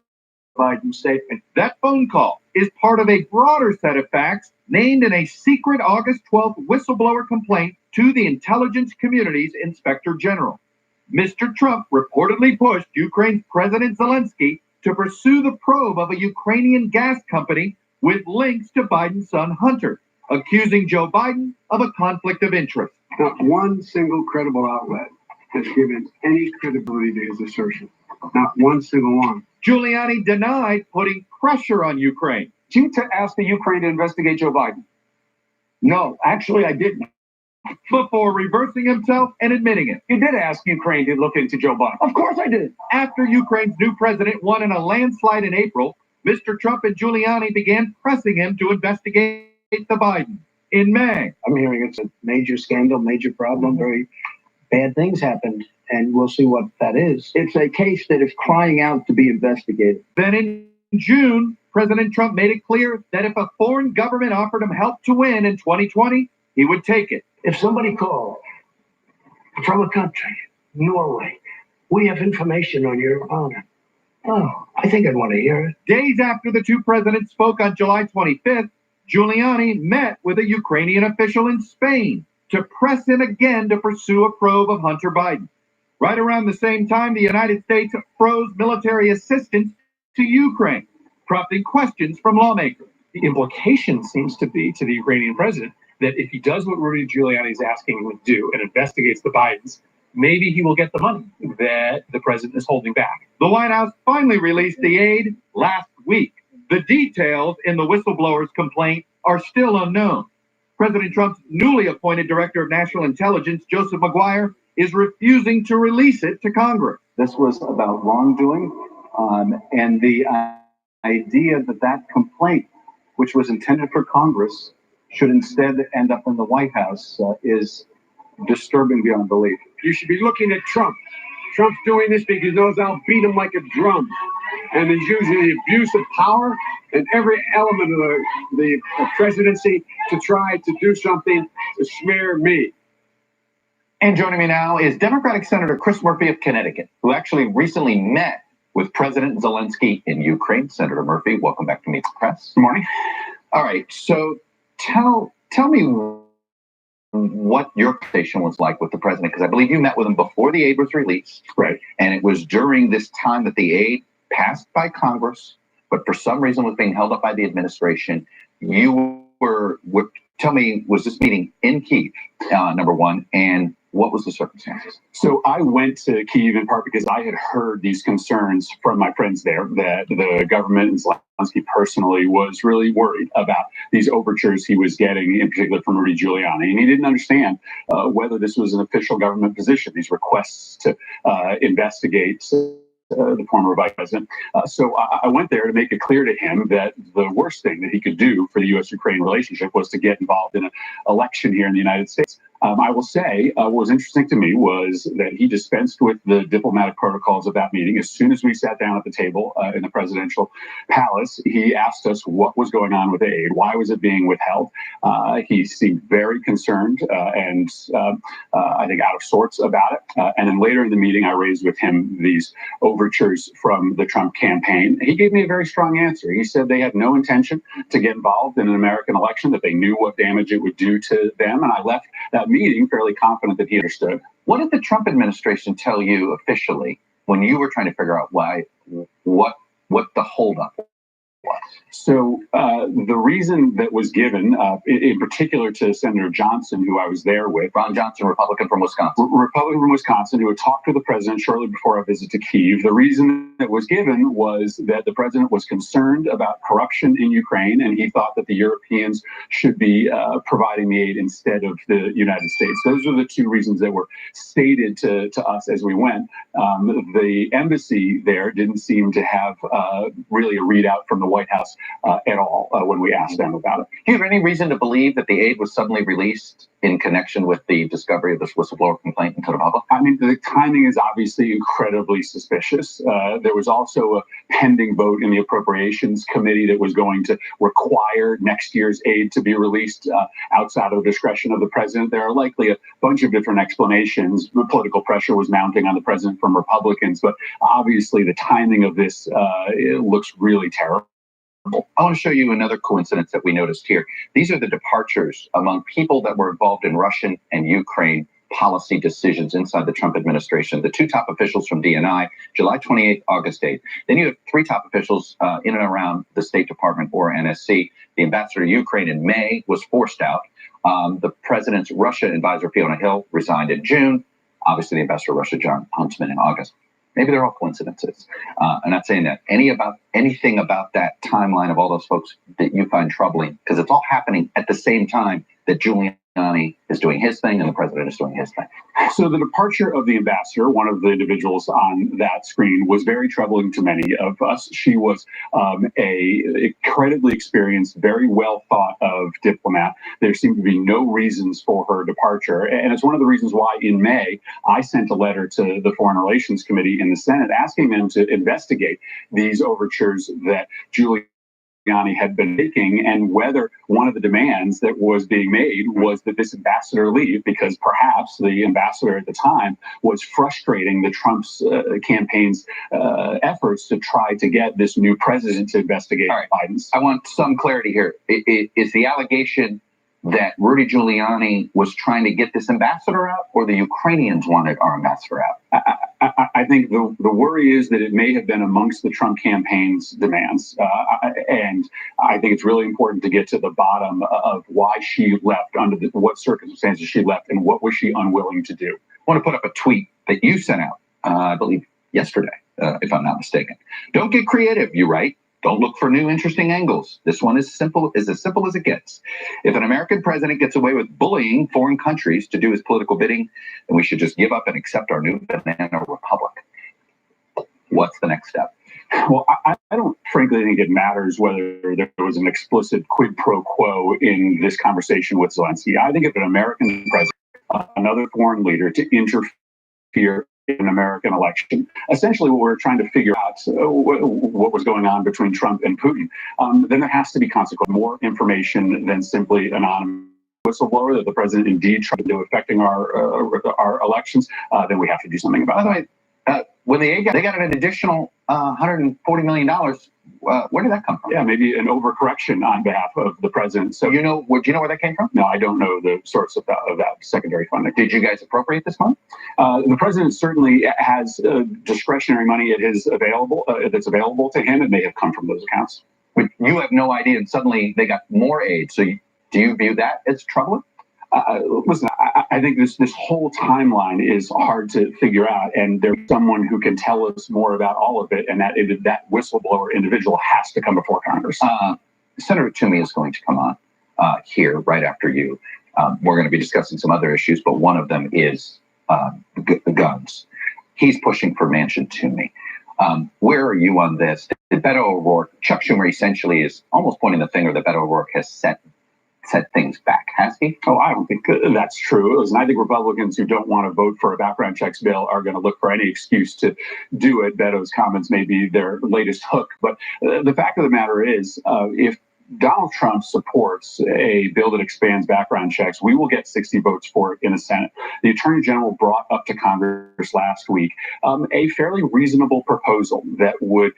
Speaker 13: Biden's statement.
Speaker 12: That phone call is part of a broader set of facts named in a secret August 12th whistleblower complaint to the intelligence community's inspector general. Mr. Trump reportedly pushed Ukraine's President Zelensky to pursue the probe of a Ukrainian gas company with links to Biden's son Hunter, accusing Joe Biden of a conflict of interest.
Speaker 14: Not one single credible outlet has given any credibility to his assertion. Not one single one.
Speaker 12: Giuliani denied putting pressure on Ukraine.
Speaker 14: Did you ask the Ukraine to investigate Joe Biden?
Speaker 12: No, actually I didn't. Before reversing himself and admitting it.
Speaker 14: You did ask Ukraine to look into Joe Biden.
Speaker 12: Of course I did. After Ukraine's new president won in a landslide in April, Mr. Trump and Giuliani began pressing him to investigate the Biden. In May,
Speaker 13: I'm hearing it's a major scandal, major problem, very bad things happened, and we'll see what that is.
Speaker 14: It's a case that is crying out to be investigated.
Speaker 12: Then in June, President Trump made it clear that if a foreign government offered him help to win in 2020, he would take it.
Speaker 13: If somebody called from a country, Norway, we have information on your honor. Oh, I think I'd want to hear it.
Speaker 12: Days after the two presidents spoke on July 25th, Giuliani met with a Ukrainian official in Spain to press him again to pursue a probe of Hunter Biden. Right around the same time, the United States froze military assistance to Ukraine, prompting questions from lawmakers.
Speaker 18: The implication seems to be to the Ukrainian president that if he does what Rudy Giuliani is asking him to do and investigates the Bidens, maybe he will get the money that the president is holding back.
Speaker 12: The White House finally released the aid last week. The details in the whistleblower's complaint are still unknown. President Trump's newly appointed Director of National Intelligence, Joseph Maguire, is refusing to release it to Congress.
Speaker 24: This was about wrongdoing, and the idea that that complaint, which was intended for Congress, should instead end up in the White House is disturbing beyond belief.
Speaker 14: You should be looking at Trump. Trump's doing this because he knows I'll beat him like a drum. And he's using the abuse of power and every element of the presidency to try to do something to smear me.
Speaker 1: And joining me now is Democratic Senator Chris Murphy of Connecticut, who actually recently met with President Zelensky in Ukraine. Senator Murphy, welcome back to Meet the Press.
Speaker 24: Good morning.
Speaker 1: All right, so tell me what your conversation was like with the president, because I believe you met with him before the aid was released.
Speaker 18: Right.
Speaker 1: And it was during this time that the aid passed by Congress, but for some reason was being held up by the administration. You were, tell me, was this meeting in Kyiv, number one, and what was the circumstances?
Speaker 18: So I went to Kyiv in part because I had heard these concerns from my friends there that the government and Zelensky personally was really worried about these overtures he was getting, in particular from Rudy Giuliani. And he didn't understand whether this was an official government position, these requests to investigate the former vice president. So I went there to make it clear to him that the worst thing that he could do for the U.S.-Ukraine relationship was to get involved in an election here in the United States. I will say what was interesting to me was that he dispensed with the diplomatic protocols of that meeting. As soon as we sat down at the table in the presidential palace, he asked us what was going on with aid. Why was it being withheld? He seemed very concerned and I think out of sorts about it. And then later in the meeting, I raised with him these overtures from the Trump campaign. He gave me a very strong answer. He said they had no intention to get involved in an American election, that they knew what damage it would do to them. And I left that meeting fairly confident that he understood.
Speaker 1: What did the Trump administration tell you officially when you were trying to figure out what the holdup was?
Speaker 18: So the reason that was given, in particular to Senator Johnson, who I was there with,
Speaker 1: Ron Johnson, Republican from Wisconsin,
Speaker 18: who had talked to the president shortly before our visit to Kyiv. The reason that was given was that the president was concerned about corruption in Ukraine, and he thought that the Europeans should be providing the aid instead of the United States. Those are the two reasons that were stated to us as we went. The embassy there didn't seem to have really a readout from the White House at all when we asked them about it.
Speaker 1: Do you have any reason to believe that the aid was suddenly released in connection with the discovery of this whistleblower complaint into the public?
Speaker 18: I mean, the timing is obviously incredibly suspicious. There was also a pending vote in the Appropriations Committee that was going to require next year's aid to be released outside of the discretion of the president. There are likely a bunch of different explanations. The political pressure was mounting on the president from Republicans, but obviously the timing of this it looks really terrible.
Speaker 1: I want to show you another coincidence that we noticed here. These are the departures among people that were involved in Russian and Ukraine policy decisions inside the Trump administration. The two top officials from DNI, July 28th, August 8th. Then you have three top officials in and around the State Department or NSC. The ambassador to Ukraine in May was forced out. The president's Russia advisor, Fiona Hill, resigned in June. Obviously, the ambassador to Russia, John Huntsman, in August. Maybe they're all coincidences. I'm not saying that. Anything about that timeline of all those folks that you find troubling, because it's all happening at the same time that Giuliani is doing his thing and the president is doing his thing.
Speaker 18: So the departure of the ambassador, one of the individuals on that screen, was very troubling to many of us. She was a incredibly experienced, very well thought of diplomat. There seemed to be no reasons for her departure. And it's one of the reasons why in May, I sent a letter to the Foreign Relations Committee in the Senate asking them to investigate these overtures that Giuliani had been making, and whether one of the demands that was being made was that this ambassador leave, because perhaps the ambassador at the time was frustrating the Trump's campaign's efforts to try to get this new president to investigate Biden's.
Speaker 1: I want some clarity here. Is the allegation that Rudy Giuliani was trying to get this ambassador out, or the Ukrainians wanted our ambassador out?
Speaker 18: I think the worry is that it may have been amongst the Trump campaign's demands. And I think it's really important to get to the bottom of why she left, under what circumstances she left, and what was she unwilling to do.
Speaker 1: I want to put up a tweet that you sent out, I believe yesterday, if I'm not mistaken. Don't get creative, you write. Don't look for new, interesting angles. This one is as simple as it gets. If an American president gets away with bullying foreign countries to do his political bidding, then we should just give up and accept our new banana republic. What's the next step?
Speaker 18: Well, I don't frankly think it matters whether there was an explicit quid pro quo in this conversation with Zelensky. I think if an American president, another foreign leader, to interfere in an American election, essentially what we're trying to figure out what was going on between Trump and Putin, then there has to be consequence, more information than simply anonymous whistleblower that the president indeed tried to do affecting our elections. Then we have to do something about it.
Speaker 1: By the way, when they got an additional $140 million, where did that come from?
Speaker 18: Yeah, maybe an overcorrection on behalf of the president. So
Speaker 1: do you know where that came from?
Speaker 18: No, I don't know the source of that secondary funding.
Speaker 1: Did you guys appropriate this money?
Speaker 18: The president certainly has discretionary money that's available to him. It may have come from those accounts.
Speaker 1: But you have no idea, and suddenly they got more aid. So do you view that as troubling?
Speaker 18: Listen, I think this whole timeline is hard to figure out, and there's someone who can tell us more about all of it, and that whistleblower individual has to come before Congress.
Speaker 1: Senator Toomey is going to come on here right after you. We're going to be discussing some other issues, but one of them is guns. He's pushing for Manchin Toomey. Where are you on this? Did Beto O'Rourke, Chuck Schumer essentially is almost pointing the finger that Beto O'Rourke has set things back, has he?
Speaker 18: Oh, I don't think that's true. Listen, I think Republicans who don't want to vote for a background checks bill are going to look for any excuse to do it. Beto's comments may be their latest hook. But the fact of the matter is, if Donald Trump supports a bill that expands background checks, we will get 60 votes for it in the Senate. The Attorney General brought up to Congress last week a fairly reasonable proposal that would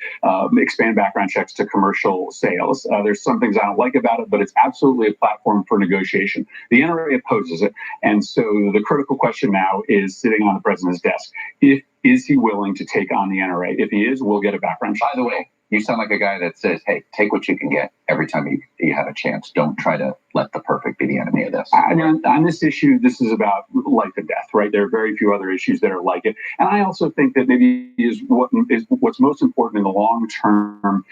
Speaker 18: expand background checks to commercial sales. There's some things I don't like about it, but it's absolutely a platform for negotiation. The NRA opposes it. And so the critical question now is sitting on the president's desk. If is he willing to take on the NRA? If he is, we'll get a background check.
Speaker 9: By the way, you sound like a guy that says, hey, take what you can get every time you have a chance. Don't try to let the perfect be the enemy of this.
Speaker 18: On this issue, this is about life and death, right? There are very few other issues that are like it. And I also think that maybe what's most important in the long-term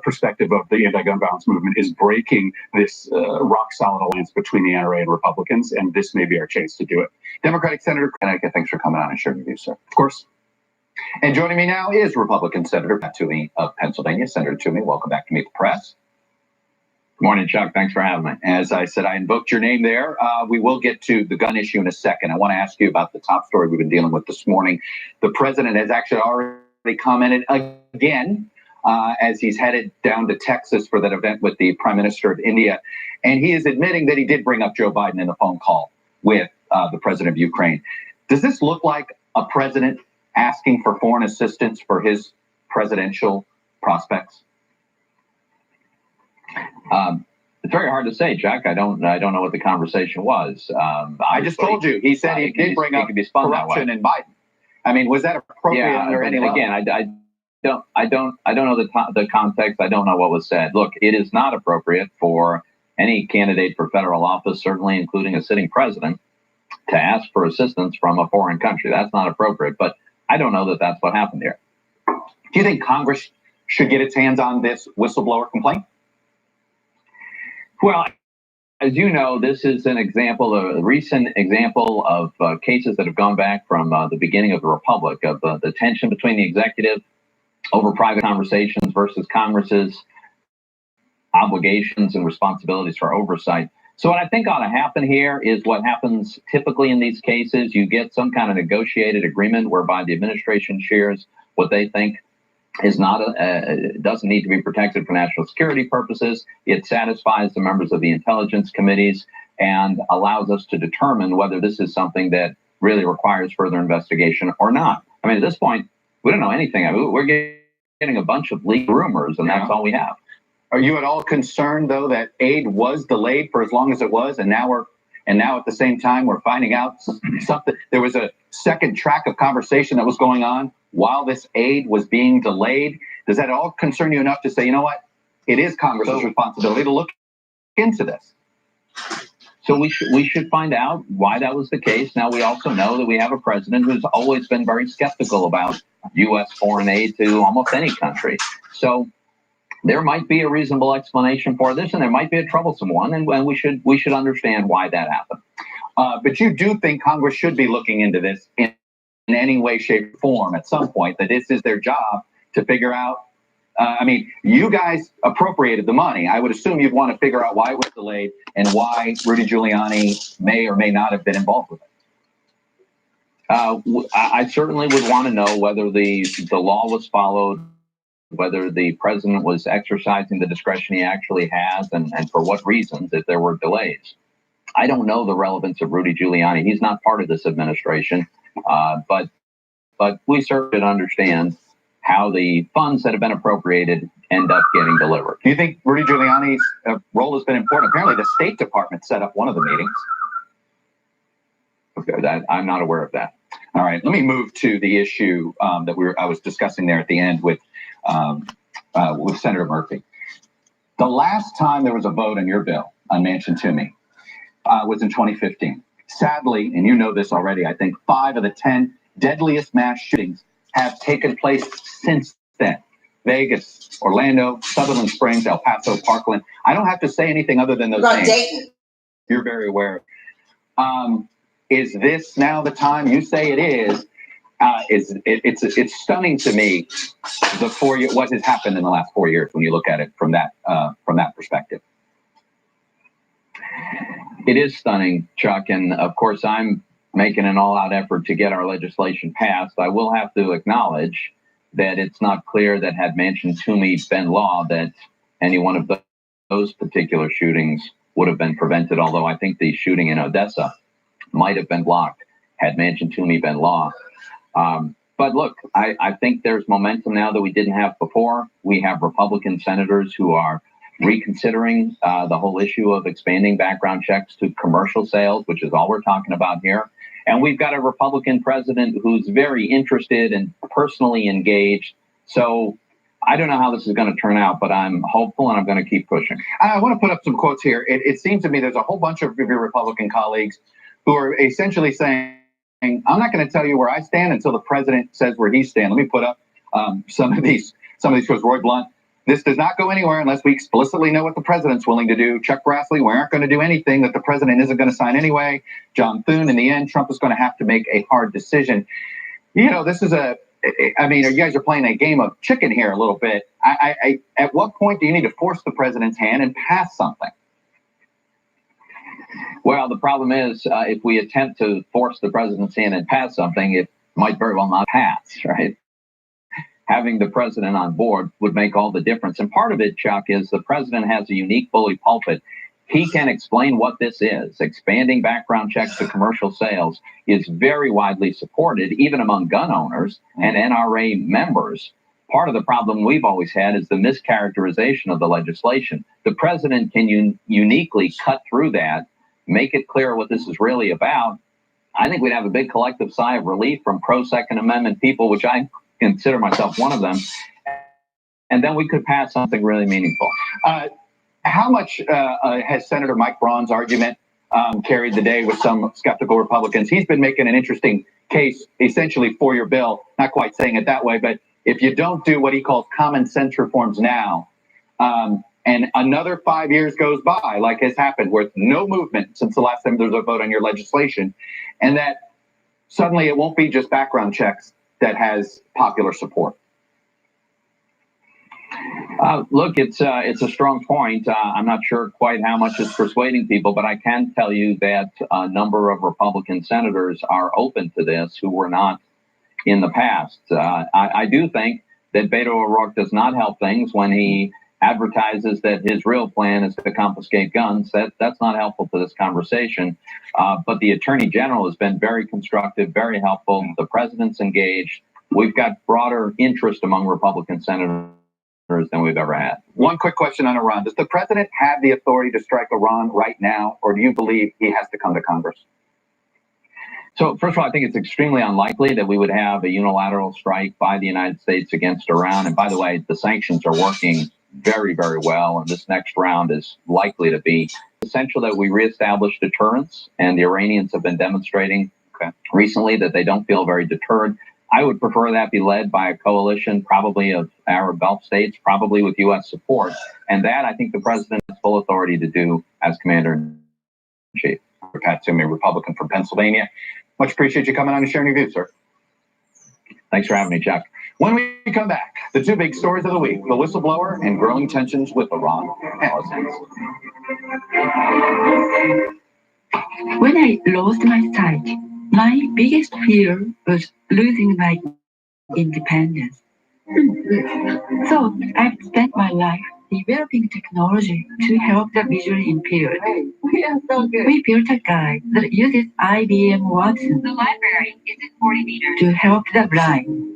Speaker 18: perspective of the anti-gun violence movement is breaking this rock-solid alliance between the NRA and Republicans, and this may be our chance to do it.
Speaker 9: Democratic Senator Connecticut, thanks for coming on and sharing your views, sir.
Speaker 18: Of course.
Speaker 9: And joining me now is Republican Senator Pat Toomey of Pennsylvania. Senator Toomey, welcome back to Meet the Press.
Speaker 11: Good morning, Chuck. Thanks for having me.
Speaker 9: As I said, I invoked your name there. We will get to the gun issue in a second. I want to ask you about the top story we've been dealing with this morning. The president has actually already commented again as he's headed down to Texas for that event with the Prime Minister of India. And he is admitting that he did bring up Joe Biden in a phone call with the president of Ukraine. Does this look like a president asking for foreign assistance for his presidential prospects?
Speaker 11: It's very hard to say, Chuck. I don't know what the conversation was.
Speaker 9: I just told you. He said he did bring up corruption in Biden. I mean, was that appropriate under any level?
Speaker 11: Again, I don't know the context. I don't know what was said. Look, it is not appropriate for any candidate for federal office, certainly including a sitting president, to ask for assistance from a foreign country. That's not appropriate. But I don't know that that's what happened here.
Speaker 9: Do you think Congress should get its hands on this whistleblower complaint?
Speaker 11: Well, as you know, this is an example, a recent example of cases that have gone back from the beginning of the Republic, of the tension between the executive over private conversations versus Congress's obligations and responsibilities for oversight. So what I think ought to happen here is what happens typically in these cases. You get some kind of negotiated agreement whereby the administration shares what they think is not doesn't need to be protected for national security purposes. It satisfies the members of the intelligence committees and allows us to determine whether this is something that really requires further investigation or not. I mean, at this point, we don't know anything. I mean, we're getting a bunch of leaked rumors, and that's all we have.
Speaker 9: Are you at all concerned, though, that aid was delayed for as long as it was, and now at the same time we're finding out something? There was a second track of conversation that was going on while this aid was being delayed. Does that all concern you enough to say, you know what, it is Congress's responsibility to look into this?
Speaker 11: So we should find out why that was the case. Now, we also know that we have a president who's always been very skeptical about U.S. foreign aid to almost any country. So there might be a reasonable explanation for this, and there might be a troublesome one, and we should understand why that happened.
Speaker 9: But you do think Congress should be looking into this in any way, shape, or form at some point, that this is their job to figure out. I mean, you guys appropriated the money. I would assume you'd want to figure out why it was delayed and why Rudy Giuliani may or may not have been involved with it.
Speaker 11: I certainly would want to know whether the law was followed, whether the president was exercising the discretion he actually has, and for what reasons, if there were delays. I don't know the relevance of Rudy Giuliani. He's not part of this administration, but we certainly understand how the funds that have been appropriated end up getting delivered.
Speaker 9: Do you think Rudy Giuliani's role has been important? Apparently, the State Department set up one of the meetings.
Speaker 11: Okay, I'm not aware of that.
Speaker 9: All right, let me move to the issue that I was discussing there at the end with Senator Murphy. The last time there was a vote on your bill on Manchin Toomey was in 2015. Sadly, and you know this already, I think 5 of the 10 deadliest mass shootings have taken place since then. Vegas, Orlando, Sutherland Springs, El Paso, Parkland. I don't have to say anything other than those names.
Speaker 19: Dayton.
Speaker 9: You're very aware. Is this now the time? You say it is. It's stunning to me what has happened in the last 4 years when you look at it from that perspective.
Speaker 11: It is stunning, Chuck, and of course I'm making an all-out effort to get our legislation passed. I will have to acknowledge that it's not clear that had Manchin Toomey been law, that any one of those particular shootings would have been prevented, although I think the shooting in Odessa might have been blocked had Manchin Toomey been law. But look, I think there's momentum now that we didn't have before. We have Republican senators who are reconsidering the whole issue of expanding background checks to commercial sales, which is all we're talking about here. And we've got a Republican president who's very interested and personally engaged. So I don't know how this is going to turn out, but I'm hopeful and I'm going to keep pushing.
Speaker 9: I want to put up some quotes here. It seems to me there's a whole bunch of your Republican colleagues who are essentially saying, I'm not going to tell you where I stand until the president says where he stands. Let me put up some of these quotes. Roy Blunt, this does not go anywhere unless we explicitly know what the president's willing to do. Chuck Grassley, we aren't going to do anything that the president isn't going to sign anyway. John Thune, in the end, Trump is going to have to make a hard decision. You know, this is you guys are playing a game of chicken here a little bit. At what point do you need to force the president's hand and pass something?
Speaker 11: Well, the problem is if we attempt to force the president's hand and pass something, it might very well not pass, right? Having the president on board would make all the difference. And part of it, Chuck, is the president has a unique bully pulpit. He can explain what this is. Expanding background checks to commercial sales is very widely supported, even among gun owners and NRA members. Part of the problem we've always had is the mischaracterization of the legislation. The president can uniquely cut through that, make it clear what this is really about. I think we'd have a big collective sigh of relief from pro-Second Amendment people, which I consider myself one of them, and then we could pass something really meaningful.
Speaker 9: How much has Senator Mike Braun's argument carried the day with some skeptical Republicans? He's been making an interesting case essentially for your bill, not quite saying it that way, but if you don't do what he calls common sense reforms now, and another 5 years goes by, like has happened, with no movement since the last time there was a vote on your legislation, and that suddenly it won't be just background checks that has popular support.
Speaker 11: Look, it's a strong point. I'm not sure quite how much it's persuading people, but I can tell you that a number of Republican senators are open to this who were not in the past. I do think that Beto O'Rourke does not help things when he advertises that his real plan is to confiscate guns. That's not helpful to this conversation. But the Attorney General has been very constructive, very helpful. The president's engaged. We've got broader interest among Republican senators than we've ever had.
Speaker 9: One quick question on Iran. Does the president have the authority to strike Iran right now, or do you believe he has to come to Congress?
Speaker 11: So, first of all, I think it's extremely unlikely that we would have a unilateral strike by the United States against Iran. And by the way, the sanctions are working very, very well. And this next round is likely to be essential that we reestablish deterrence. And the Iranians have been demonstrating recently that they don't feel very deterred. I would prefer that be led by a coalition, probably of Arab Gulf states, probably with U.S. support. And that I think the president has full authority to do as commander-in-chief.
Speaker 9: Pat Toomey, Republican from Pennsylvania. Much appreciate you coming on and sharing your views, sir.
Speaker 11: Thanks for having me, Chuck.
Speaker 9: When we come back, the two big stories of the week, the whistleblower and growing tensions with Iran.
Speaker 7: When I lost my sight, my biggest fear was losing my independence. So I've spent my life developing technology to help the visually impaired. We built a guide that uses IBM Watson.
Speaker 16: The library is at 40 meters.
Speaker 7: To help the blind.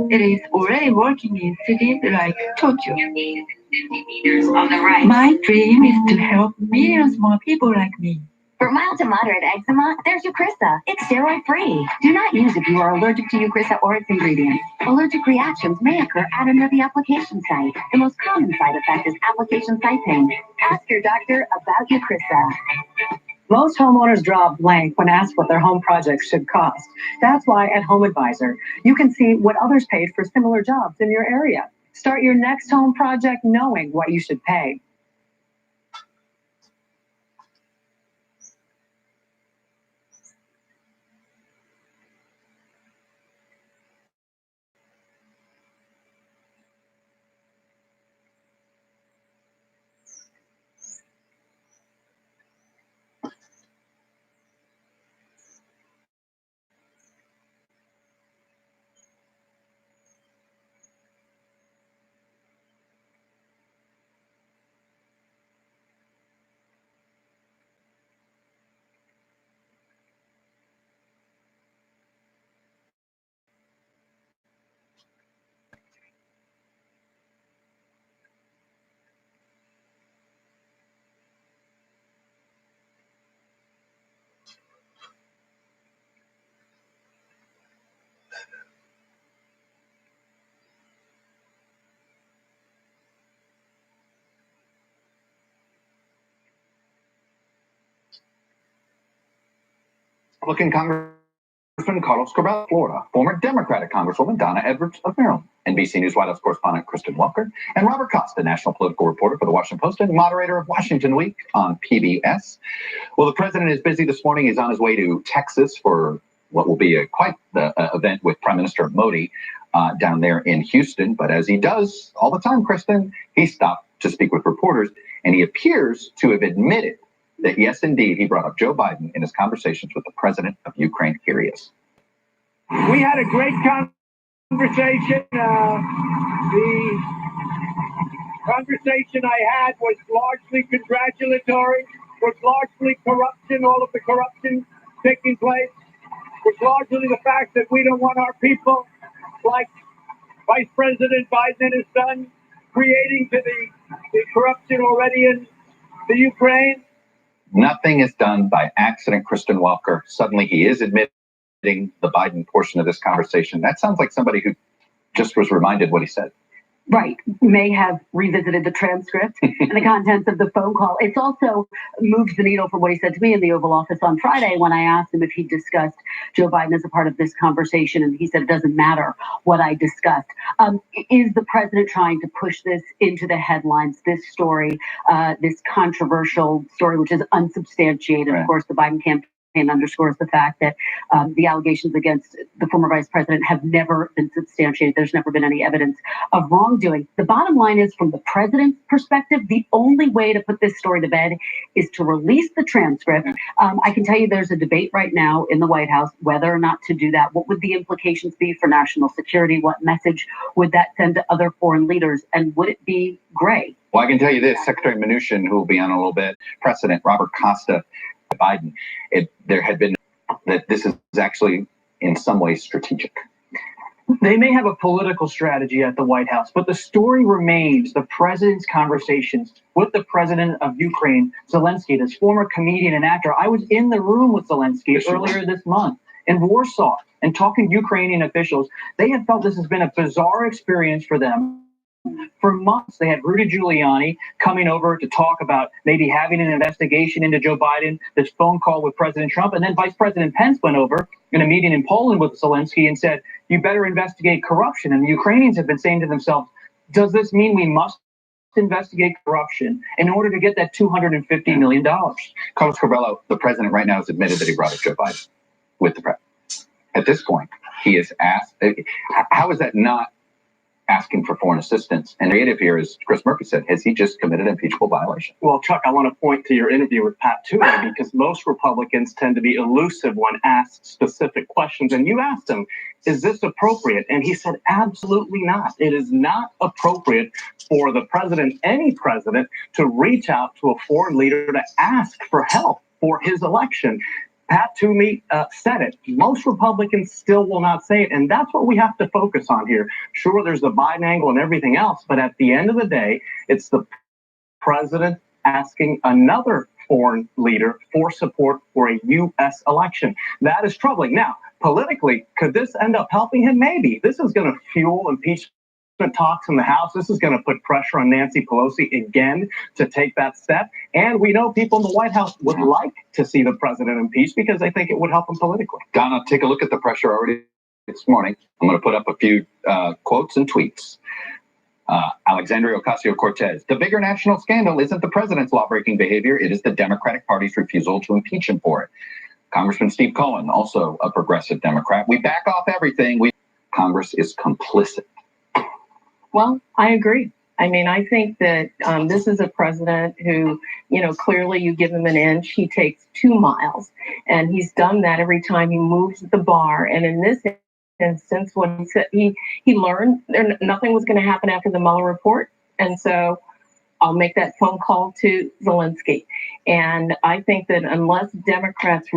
Speaker 7: It is already working in cities like Tokyo.
Speaker 16: Your gate is at 50 meters on the right.
Speaker 7: My dream is to help millions more people like me.
Speaker 5: For mild to moderate eczema, there's Eucrisa. It's steroid-free. Do not use if you are allergic to Eucrisa or its ingredients. Allergic reactions may occur at or near the application site. The most common side effect is application site pain. Ask your doctor about Eucrisa.
Speaker 20: Most homeowners draw a blank when asked what their home projects should cost. That's why at Home Advisor, you can see what others paid for similar jobs in your area. Start your next home project knowing what you should pay.
Speaker 9: Republican Congressman Carlos Corral, Florida, former Democratic Congresswoman Donna Edwards of Maryland, NBC News White House correspondent Kristen Welker, and Robert Costa, national political reporter for the Washington Post and moderator of Washington Week on PBS. Well, the president is busy this morning. He's on his way to Texas for what will be quite the event with Prime Minister Modi down there in Houston. But as he does all the time, Kristen, he stopped to speak with reporters, and he appears to have admitted that, yes, indeed, he brought up Joe Biden in his conversations with the president of Ukraine. Here he is.
Speaker 13: We had a great conversation. The conversation I had was largely congratulatory, was largely corruption, all of the corruption taking place, was largely the fact that we don't want our people, like Vice President Biden and his son, creating to the corruption already in the Ukraine.
Speaker 9: Nothing is done by accident, Kristen Welker. Suddenly he is admitting the Biden portion of this conversation. That sounds like somebody who just was reminded what he said.
Speaker 5: Right. May have revisited the transcript and the contents of the phone call. It's also moved the needle from what he said to me in the Oval Office on Friday when I asked him if he discussed Joe Biden as a part of this conversation. And he said, it doesn't matter what I discussed. Is the president trying to push this into the headlines, this story, this controversial story, which is unsubstantiated? Right. Of course, the Biden campaign underscores the fact that the allegations against the former vice president have never been substantiated. There's never been any evidence of wrongdoing. The bottom line is, from the president's perspective, the only way to put this story to bed is to release the transcript. I can tell you there's a debate right now in the White House whether or not to do that. What would the implications be for national security? What message would that send to other foreign leaders? And would it be gray?
Speaker 9: Well, I can tell you this, Secretary Mnuchin, who will be on a little bit, President Robert Costa, Biden, there had been that this is actually in some ways strategic.
Speaker 8: They may have a political strategy at the White House, but the story remains the president's conversations with the president of Ukraine, Zelensky, this former comedian and actor. I was in the room with Zelensky earlier this month in Warsaw and talking to Ukrainian officials. They have felt this has been a bizarre experience for them. For months, they had Rudy Giuliani coming over to talk about maybe having an investigation into Joe Biden, this phone call with President Trump, and then Vice President Pence went over in a meeting in Poland with Zelensky and said, you better investigate corruption. And the Ukrainians have been saying to themselves, does this mean we must investigate corruption in order to get that $250 million?
Speaker 9: Carlos Curbelo, the president right now, has admitted that he brought up Joe Biden with the president. At this point, he is asked, how is that not asking for foreign assistance? And the creative here, as Chris Murphy said, has he just committed an impeachable violation?
Speaker 2: Well, Chuck, I want to point to your interview with Pat Toomey, because most Republicans tend to be elusive when asked specific questions. And you asked him, is this appropriate? And he said, absolutely not. It is not appropriate for the president, any president, to reach out to a foreign leader to ask for help for his election. Pat Toomey said it. Most Republicans still will not say it, and that's what we have to focus on here. Sure, there's the Biden angle and everything else, but at the end of the day, it's the president asking another foreign leader for support for a U.S. election. That is troubling. Now, politically, could this end up helping him? Maybe. This is going to fuel impeachment talks in the House. This is going to put pressure on Nancy Pelosi again to take that step. And we know people in the White House would like to see the president impeached because they think it would help him politically.
Speaker 9: Donna, take a look at the pressure already this morning. I'm going to put up a few quotes and tweets. Alexandria Ocasio-Cortez, the bigger national scandal isn't the president's law-breaking behavior. It is the Democratic Party's refusal to impeach him for it. Congressman Steve Cohen, also a progressive Democrat. We back off everything. Congress is complicit.
Speaker 19: Well, I agree. I mean, I think that this is a president who, clearly you give him an inch, he takes 2 miles. And he's done that every time he moves the bar. And in this instance, what he said, he learned nothing was going to happen after the Mueller report. And so I'll make that phone call to Zelensky. And I think that unless Democrats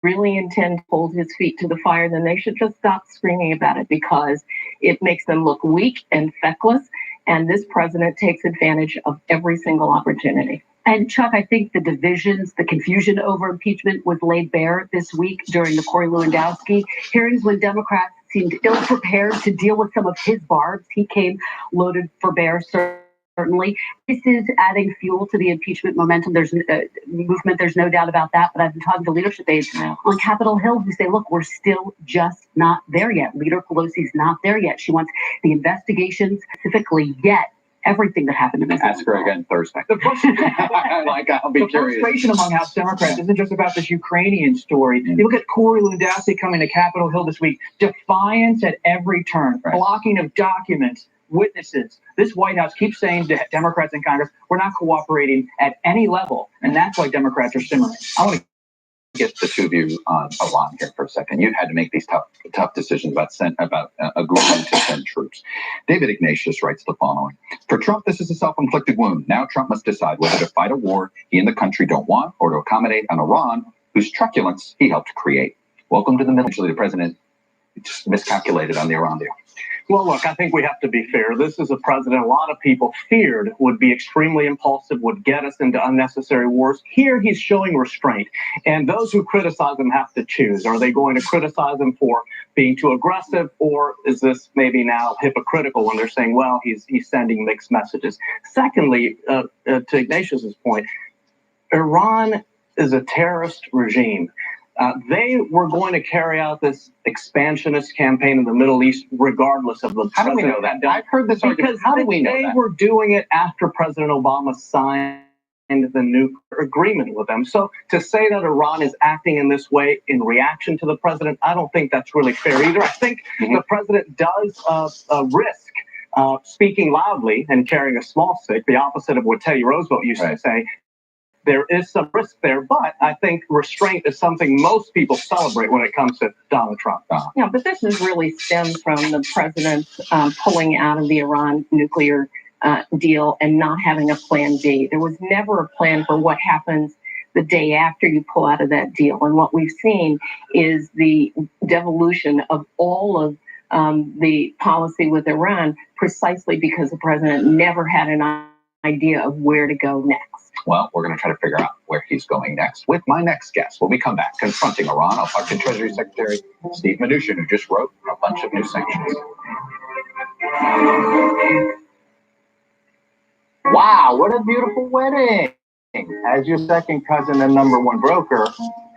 Speaker 19: really intend to hold his feet to the fire, then they should just stop screaming about it, because it makes them look weak and feckless. And this president takes advantage of every single opportunity.
Speaker 5: And Chuck, I think the divisions, the confusion over impeachment was laid bare this week during the Corey Lewandowski hearings, when Democrats seemed ill-prepared to deal with some of his barbs. He came loaded for bear,
Speaker 15: Certainly, this is adding fuel to the impeachment momentum. There's movement. There's no doubt about that. But I've been talking to leadership aides on Capitol Hill who say, look, we're still just not there yet. Leader Pelosi's not there yet. She wants the investigation specifically yet. Everything that happened in this.
Speaker 9: Ask her again Thursday.
Speaker 8: I'll be curious. The frustration among House Democrats isn't just about this Ukrainian story. You look at Corey Lewandowski coming to Capitol Hill this week, defiance at every turn, blocking of documents, witnesses. This White House keeps saying to Democrats in Congress, we're not cooperating at any level, and that's why Democrats are simmering.
Speaker 9: I want to get the two of you on Iran here for a second. You've had to make these tough decisions about agreeing to send troops. David Ignatius writes the following: for Trump, this is a self-inflicted wound. Now Trump must decide whether to fight a war he and the country don't want, or to accommodate an Iran whose truculence he helped create. Welcome to the middle. Actually, the president just miscalculated on the Iran deal.
Speaker 2: Well, look, I think we have to be fair. This is a president a lot of people feared would be extremely impulsive, would get us into unnecessary wars. Here, he's showing restraint. And those who criticize him have to choose. Are they going to criticize him for being too aggressive, or is this maybe now hypocritical when they're saying, well, he's sending mixed messages? Secondly, to Ignatius's point, Iran is a terrorist regime. They were going to carry out this expansionist campaign in the Middle East regardless of the.
Speaker 9: How do we know that? I've heard this argument. How do we know that?
Speaker 2: They were doing it after President Obama signed the nuclear agreement with them. So to say that Iran is acting in this way in reaction to the president, I don't think that's really fair either. I think the president does risk speaking loudly and carrying a small stick, the opposite of what Teddy Roosevelt used to say. There is some risk there, but I think restraint is something most people celebrate when it comes to Donald Trump.
Speaker 19: Yeah, but this is really stemmed from the president's pulling out of the Iran nuclear deal and not having a plan B. There was never a plan for what happens the day after you pull out of that deal. And what we've seen is the devolution of all of the policy with Iran precisely because the president never had an idea of where to go next.
Speaker 9: Well, we're going to try to figure out where he's going next with my next guest. When we come back, confronting Iran, I'll talk to Treasury Secretary Steve Mnuchin, who just wrote a bunch of new sanctions. Wow, what a beautiful wedding. As your second cousin and number one broker,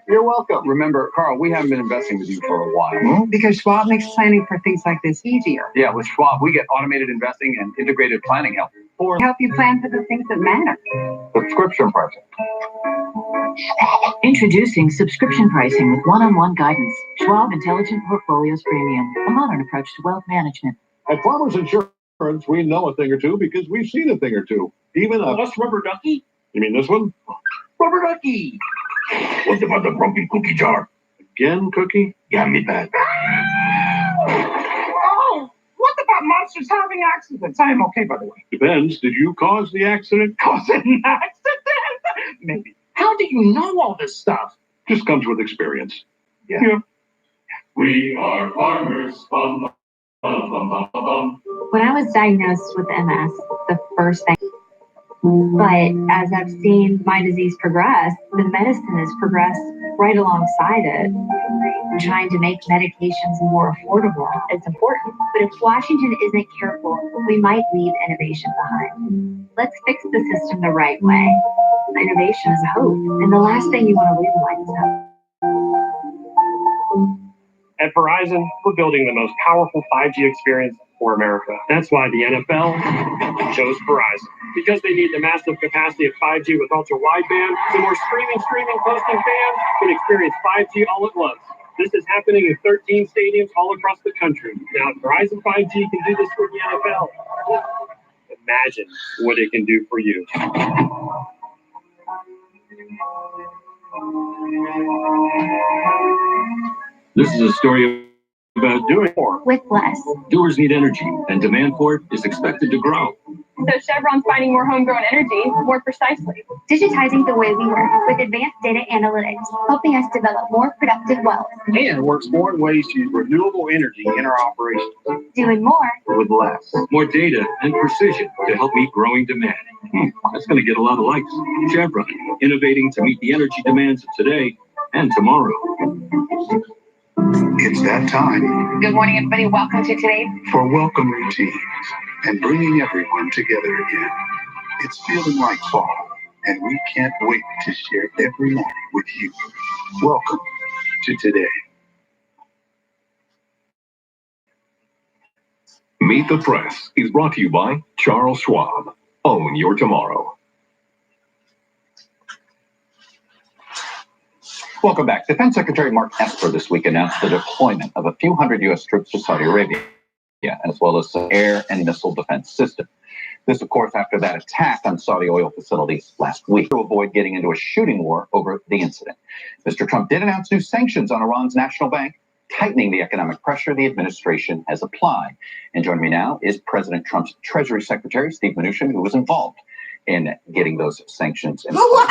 Speaker 9: you're welcome.
Speaker 14: Remember, Carl, we haven't been investing with you for a while.
Speaker 20: Because Schwab makes planning for things like this easier.
Speaker 14: Yeah, with Schwab, we get automated investing and integrated planning help.
Speaker 20: Help you plan for the things that matter.
Speaker 9: Subscription pricing.
Speaker 17: Introducing subscription pricing with one-on-one guidance. Schwab Intelligent Portfolios Premium, a modern approach to wealth management.
Speaker 21: At Farmers Insurance, we know a thing or two because we've seen a thing or two. Even a...
Speaker 12: That's Rubber Ducky?
Speaker 21: You mean this one?
Speaker 12: Rubber Ducky!
Speaker 21: What about the broken cookie jar? Again, Cookie? Yeah, me bad.
Speaker 12: Oh, what about monsters having accidents? I am okay, by the way.
Speaker 21: Depends. Did you cause the accident?
Speaker 12: Cause an accident? Maybe. How do you know all this stuff?
Speaker 21: Just comes with experience.
Speaker 12: Yeah.
Speaker 21: We are farmers. Bum, bum, bum, bum, bum.
Speaker 22: When I was diagnosed with MS, the first thing, but as I've seen my disease progress, the medicine has progressed right alongside it. Trying to make medications more affordable is important, but if Washington isn't careful, we might leave innovation behind. Let's fix the system the right way. Innovation is hope, and the last thing you want to leave like is hope.
Speaker 12: At Verizon, we're building the most powerful 5G experience for America. That's why the NFL chose Verizon. Because they need the massive capacity of 5G with ultra-wideband, so more streaming, posting fans can experience 5G all at once. This is happening in 13 stadiums all across the country. Now, Verizon 5G can do this for the NFL. Imagine what it can do for you.
Speaker 21: This is a story about doing more.
Speaker 22: With less.
Speaker 21: Doers need energy, and demand for it is expected to grow.
Speaker 16: So Chevron's finding more homegrown energy more precisely.
Speaker 22: Digitizing the way we work with advanced data analytics, helping us develop more productive wells.
Speaker 12: And works more in ways to use renewable energy in our operations.
Speaker 22: Doing more
Speaker 21: With less. More data and precision to help meet growing demand. That's going to get a lot of likes. Chevron, innovating to meet the energy demands of today and tomorrow.
Speaker 10: It's that time
Speaker 16: Good morning, everybody. Welcome to today.
Speaker 10: for welcome routines. and bringing everyone together again. It's feeling like fall, and we can't wait to share every moment with you. Welcome to today.
Speaker 3: Meet the Press is brought to you by Charles Schwab. Own your tomorrow.
Speaker 9: Welcome back. Defense Secretary Mark Esper this week announced the deployment of a few hundred U.S. troops to Saudi Arabia, as well as an air and missile defense system. This, of course, after that attack on Saudi oil facilities last week to avoid getting into a shooting war over the incident. Mr. Trump did announce new sanctions on Iran's national bank, tightening the economic pressure the administration has applied. And joining me now is President Trump's Treasury Secretary, Steve Mnuchin, who was involved in getting those sanctions in place.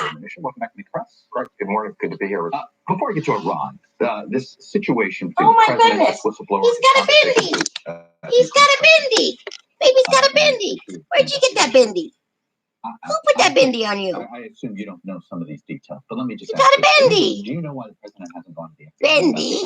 Speaker 9: Mnuchin, welcome back to Meet the Press.
Speaker 4: Great. Good morning. Good to be here.
Speaker 9: Before I get to Iran, this situation between the president and whistleblower.
Speaker 6: He's got a bendy. He's got a bendy. Baby's got a bendy. Where'd you get that bendy? Who put that bendy on you?
Speaker 9: I assume you don't know some of these details, but let me just
Speaker 6: You got a bendy.
Speaker 9: Do you know why the president hasn't gone to the
Speaker 6: Bendy.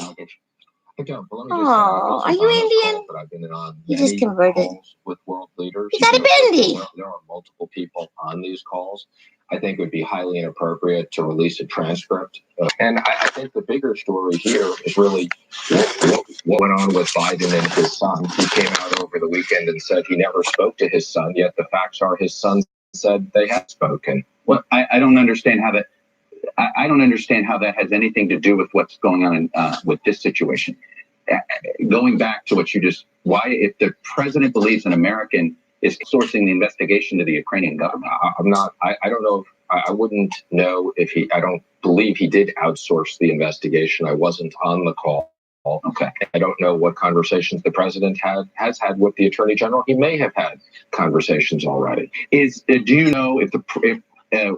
Speaker 4: I don't, but let me
Speaker 6: Oh, are you Indian?
Speaker 4: But I've been on
Speaker 6: You just
Speaker 4: many
Speaker 6: converted.
Speaker 4: calls with world leaders.
Speaker 6: You got a bendy.
Speaker 4: There are multiple people on these calls. I think it would be highly inappropriate to release a transcript. And I think the bigger story here is really what went on with Biden and his son. He came out over the weekend and said he never spoke to his son, yet the facts are his son said they had spoken.
Speaker 9: Well, I don't understand how that. I don't understand how that has anything to do with what's going on with this situation. Going back to what you just, why, if the president believes an American is sourcing the investigation to the Ukrainian government?
Speaker 4: I don't know. I wouldn't know if I don't believe he did outsource the investigation. I wasn't on the call.
Speaker 9: Okay.
Speaker 4: I don't know what conversations the president has had with the attorney general. He may have had conversations already.
Speaker 9: Do you know if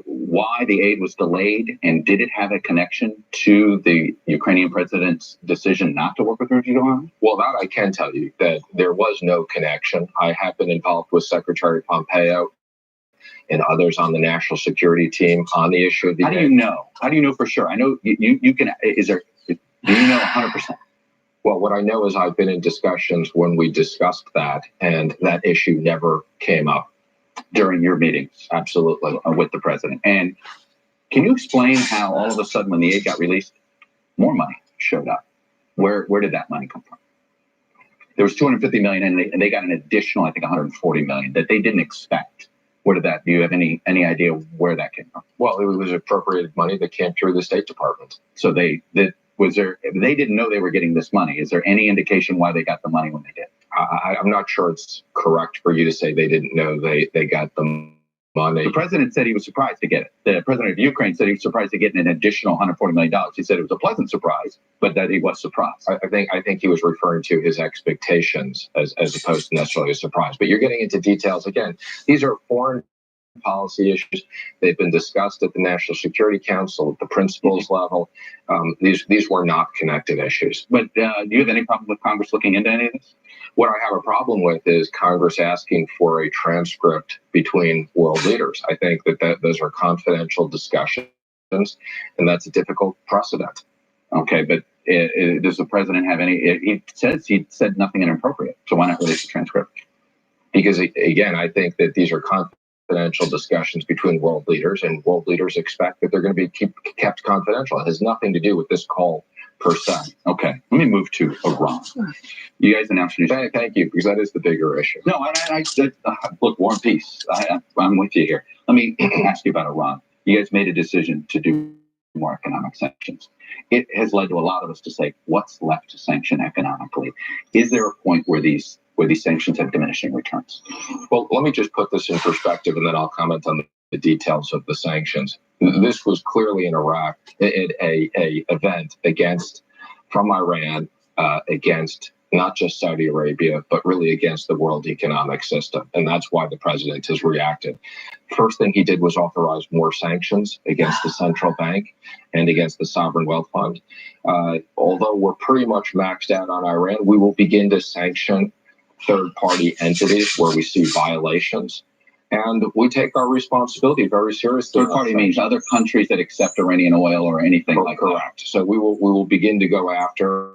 Speaker 9: why the aid was delayed, and did it have a connection to the Ukrainian president's decision not to work with Rudy Giuliani?
Speaker 4: Well, that I can tell you that there was no connection. I have been involved with Secretary Pompeo and others on the national security team on the issue of the
Speaker 9: aid. How do you know? How do you know for sure? I know you can. Do you know 100%?
Speaker 4: Well, what I know is I've been in discussions when we discussed that, and that issue never came up.
Speaker 9: During your meetings?
Speaker 4: Absolutely.
Speaker 9: With the president. And can you explain how all of a sudden when the aid got released, more money showed up? Where did that money come from? There was $250 million, and they got an additional, I think, $140 million that they didn't expect. Do you have any idea where that came from?
Speaker 4: Well, it was appropriated money that came through the State Department.
Speaker 9: So they didn't know they were getting this money. Is there any indication why they got the money when they did?
Speaker 4: I'm not sure it's correct for you to say they didn't know they got the money.
Speaker 9: The president said he was surprised to get it. The president of Ukraine said he was surprised to get an additional $140 million. He said it was a pleasant surprise, but that he was surprised.
Speaker 4: I think he was referring to his expectations as opposed to necessarily a surprise. But you're getting into details again. These are foreign policy issues. They've been discussed at the National Security Council at the principals level. These were not connected issues.
Speaker 9: But do you have any problem with Congress looking into any of this?
Speaker 4: What I have a problem with is Congress asking for a transcript between world leaders. I think that those are confidential discussions, and that's a difficult precedent.
Speaker 9: Okay, but does the president have any? He said nothing inappropriate. So why not release the transcript?
Speaker 4: Because again, I think that these are confidential discussions between world leaders, and world leaders expect that they're going to be kept confidential. It has nothing to do with this call per se.
Speaker 9: Okay, let me move to Iran. You guys announced your
Speaker 4: Thank you, because that is the bigger issue.
Speaker 9: No, look, War and Peace. I'm with you here. Let me ask you about Iran. You guys made a decision to do more economic sanctions. It has led to a lot of us to say, what's left to sanction economically? Is there a point where these sanctions have diminishing returns?
Speaker 4: Well, let me just put this in perspective, and then I'll comment on the details of the sanctions. This was clearly in Iraq, a event from Iran against not just Saudi Arabia, but really against the world economic system. And that's why the president has reacted. First thing he did was authorize more sanctions against the central bank and against the sovereign wealth fund. Although we're pretty much maxed out on Iran, we will begin to sanction third-party entities where we see violations. And we take our responsibility very seriously.
Speaker 9: Third-party means other countries that accept Iranian oil or anything like that.
Speaker 4: Correct. So we will begin to go after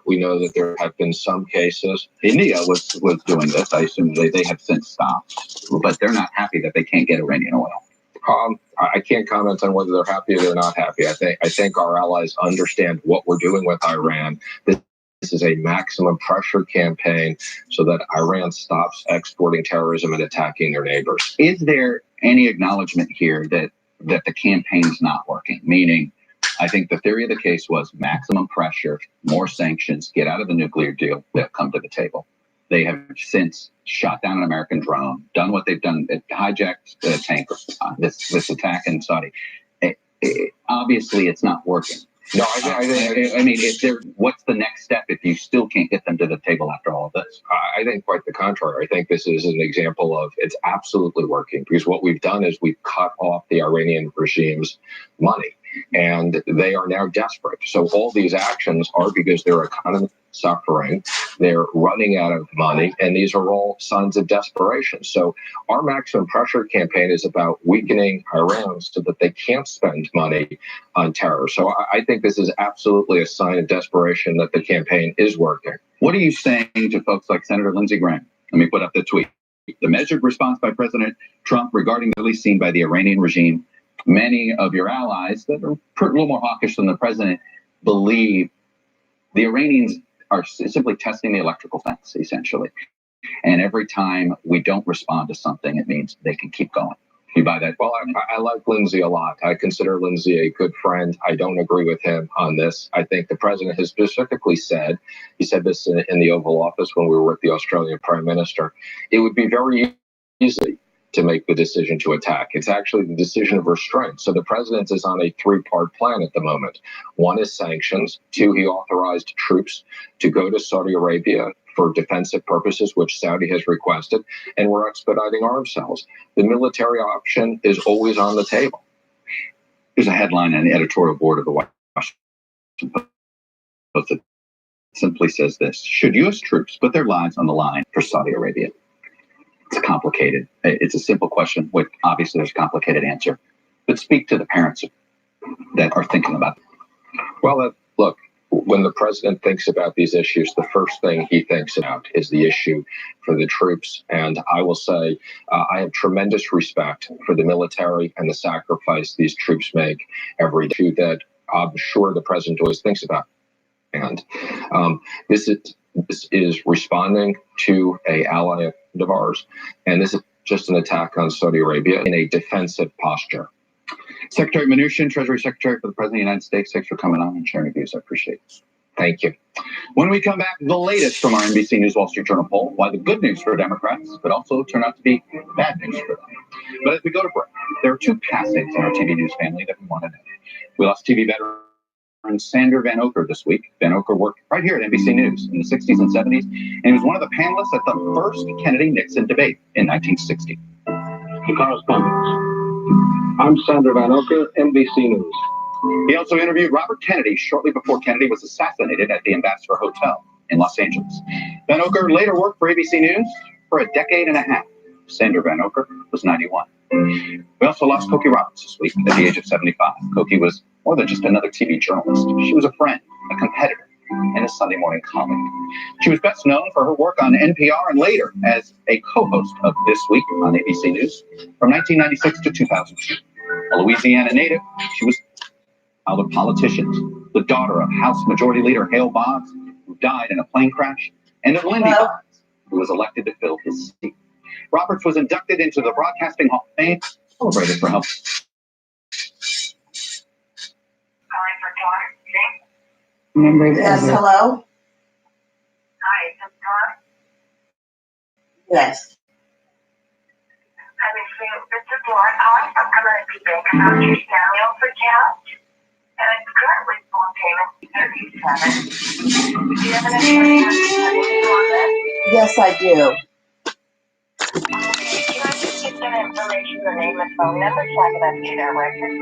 Speaker 4: We know that there have been some cases.
Speaker 9: India was doing this. I assume they have since stopped, but they're not happy that they can't get Iranian oil.
Speaker 4: I can't comment on whether they're happy or they're not happy. I think our allies understand what we're doing with Iran. This is a maximum pressure campaign so that Iran stops exporting terrorism and attacking their neighbors.
Speaker 9: Is there any acknowledgement here that the campaign's not working? Meaning, I think the theory of the case was maximum pressure, more sanctions, get out of the nuclear deal, they'll come to the table. They have since shot down an American drone, done what they've done, hijacked a tanker, this attack in Saudi. Obviously, it's not working.
Speaker 4: No,
Speaker 9: I mean, what's the next step if you still can't get them to the table after all of this?
Speaker 4: I think quite the contrary. I think this is an example of it's absolutely working, because what we've done is we've cut off the Iranian regime's money, and they are now desperate. So all these actions are because their economy is suffering, they're running out of money, and these are all signs of desperation. So our maximum pressure campaign is about weakening Iran so that they can't spend money on terror. So I think this is absolutely a sign of desperation that the campaign is working.
Speaker 9: What are you saying to folks like Senator Lindsey Graham? Let me put up the tweet. The measured response by President Trump regarding the release seen by the Iranian regime. Many of your allies that are a little more hawkish than the president believe the Iranians are simply testing the electrical fence, essentially. And every time we don't respond to something, it means they can keep going. You buy that?
Speaker 4: Well, I like Lindsey a lot. I consider Lindsey a good friend. I don't agree with him on this. I think the president has specifically said, he said this in the Oval Office when we were with the Australian Prime Minister, it would be very easy to make the decision to attack. It's actually the decision of restraint. So the president is on a three-part plan at the moment. One is sanctions. Two, he authorized troops to go to Saudi Arabia for defensive purposes, which Saudi has requested, and we're expediting arms sales. The military option is always on the table.
Speaker 9: There's a headline on the editorial board of the Washington Post that simply says this: should U.S. troops put their lives on the line for Saudi Arabia? It's complicated. It's a simple question, with obviously there's a complicated answer. But speak to the parents that are thinking about it.
Speaker 4: Well, look, when the president thinks about these issues, the first thing he thinks about is the issue for the troops. And I will say, I have tremendous respect for the military and the sacrifice these troops make every day that I'm sure the president always thinks about. And this is responding to an ally of ours. And this is just an attack on Saudi Arabia in a defensive posture.
Speaker 9: Secretary Mnuchin, Treasury Secretary for the President of the United States, thanks for coming on and sharing views. I appreciate it.
Speaker 4: Thank you.
Speaker 9: When we come back, the latest from our NBC News Wall Street Journal poll, why the good news for Democrats could also turn out to be bad news for them. But as we go to break, there are two passings in our TV news family that we want to know. We lost TV veteran Sander Van Oker this week. Van Oker worked right here at NBC News in the 60s and 70s, and he was one of the panelists at the first Kennedy-Nixon debate in 1960.
Speaker 1: The correspondence. I'm Sander Van Oker, NBC News.
Speaker 9: He also interviewed Robert Kennedy shortly before Kennedy was assassinated at the Ambassador Hotel in Los Angeles. Van Oker later worked for ABC News for a decade and a half. Sander Van Oker was 91. We also lost Cokie Roberts this week at the age of 75. Cokie was more than just another TV journalist. She was a friend, a competitor, and a Sunday morning colleague. She was best known for her work on NPR and later as a co-host of This Week on ABC News from 1996 to 2002. A Louisiana native, she was out of politicians, the daughter of House Majority Leader Hale Boggs, who died in a plane crash, and of Lindy Boggs, who was elected to fill his seat. Roberts was inducted into the Broadcasting Hall of Fame, celebrated for help.
Speaker 18: Remember that.
Speaker 6: Yes, hello?
Speaker 18: Hi, is this Dawn?
Speaker 6: Yes.
Speaker 18: Hi, this is Dawn. Calling from Community Bank about your Samuel account. And it's currently full payment 37. Do you have an information on this?
Speaker 6: Yes, I do.
Speaker 18: Can I just get that information, the name and phone number, so I can update our record?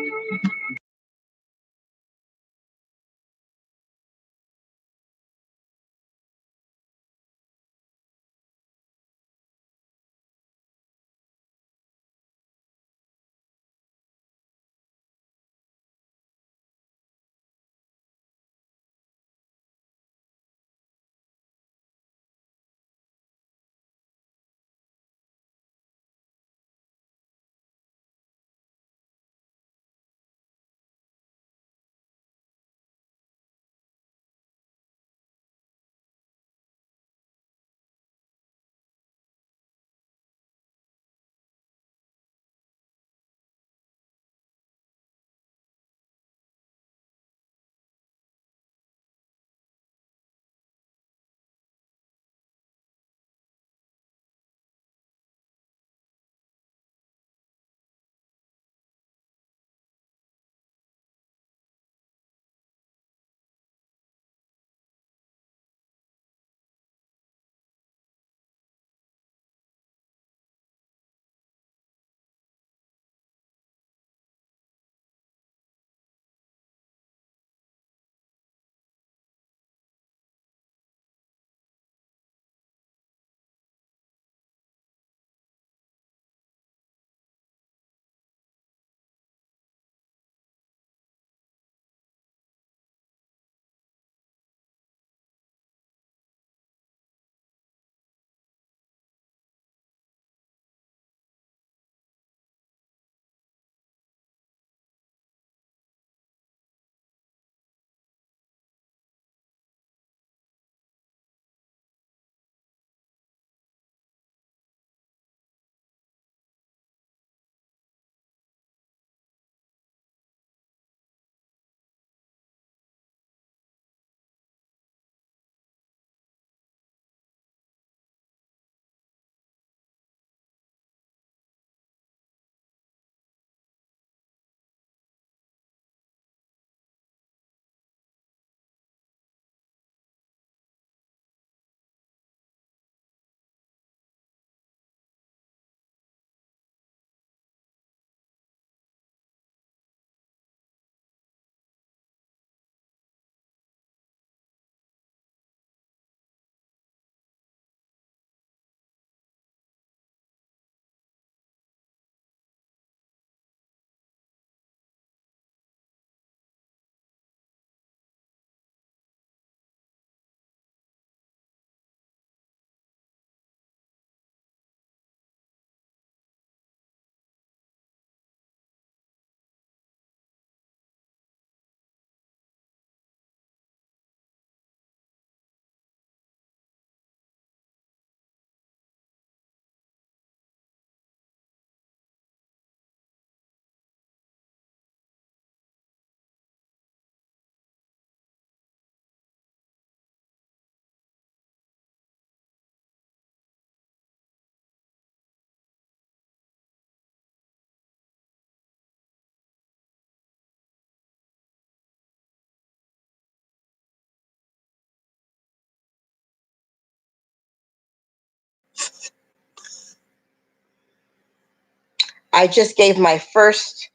Speaker 7: I just gave my first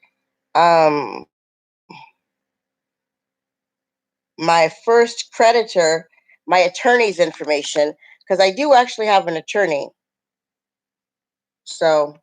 Speaker 7: creditor my attorney's information, because I do actually have an attorney. So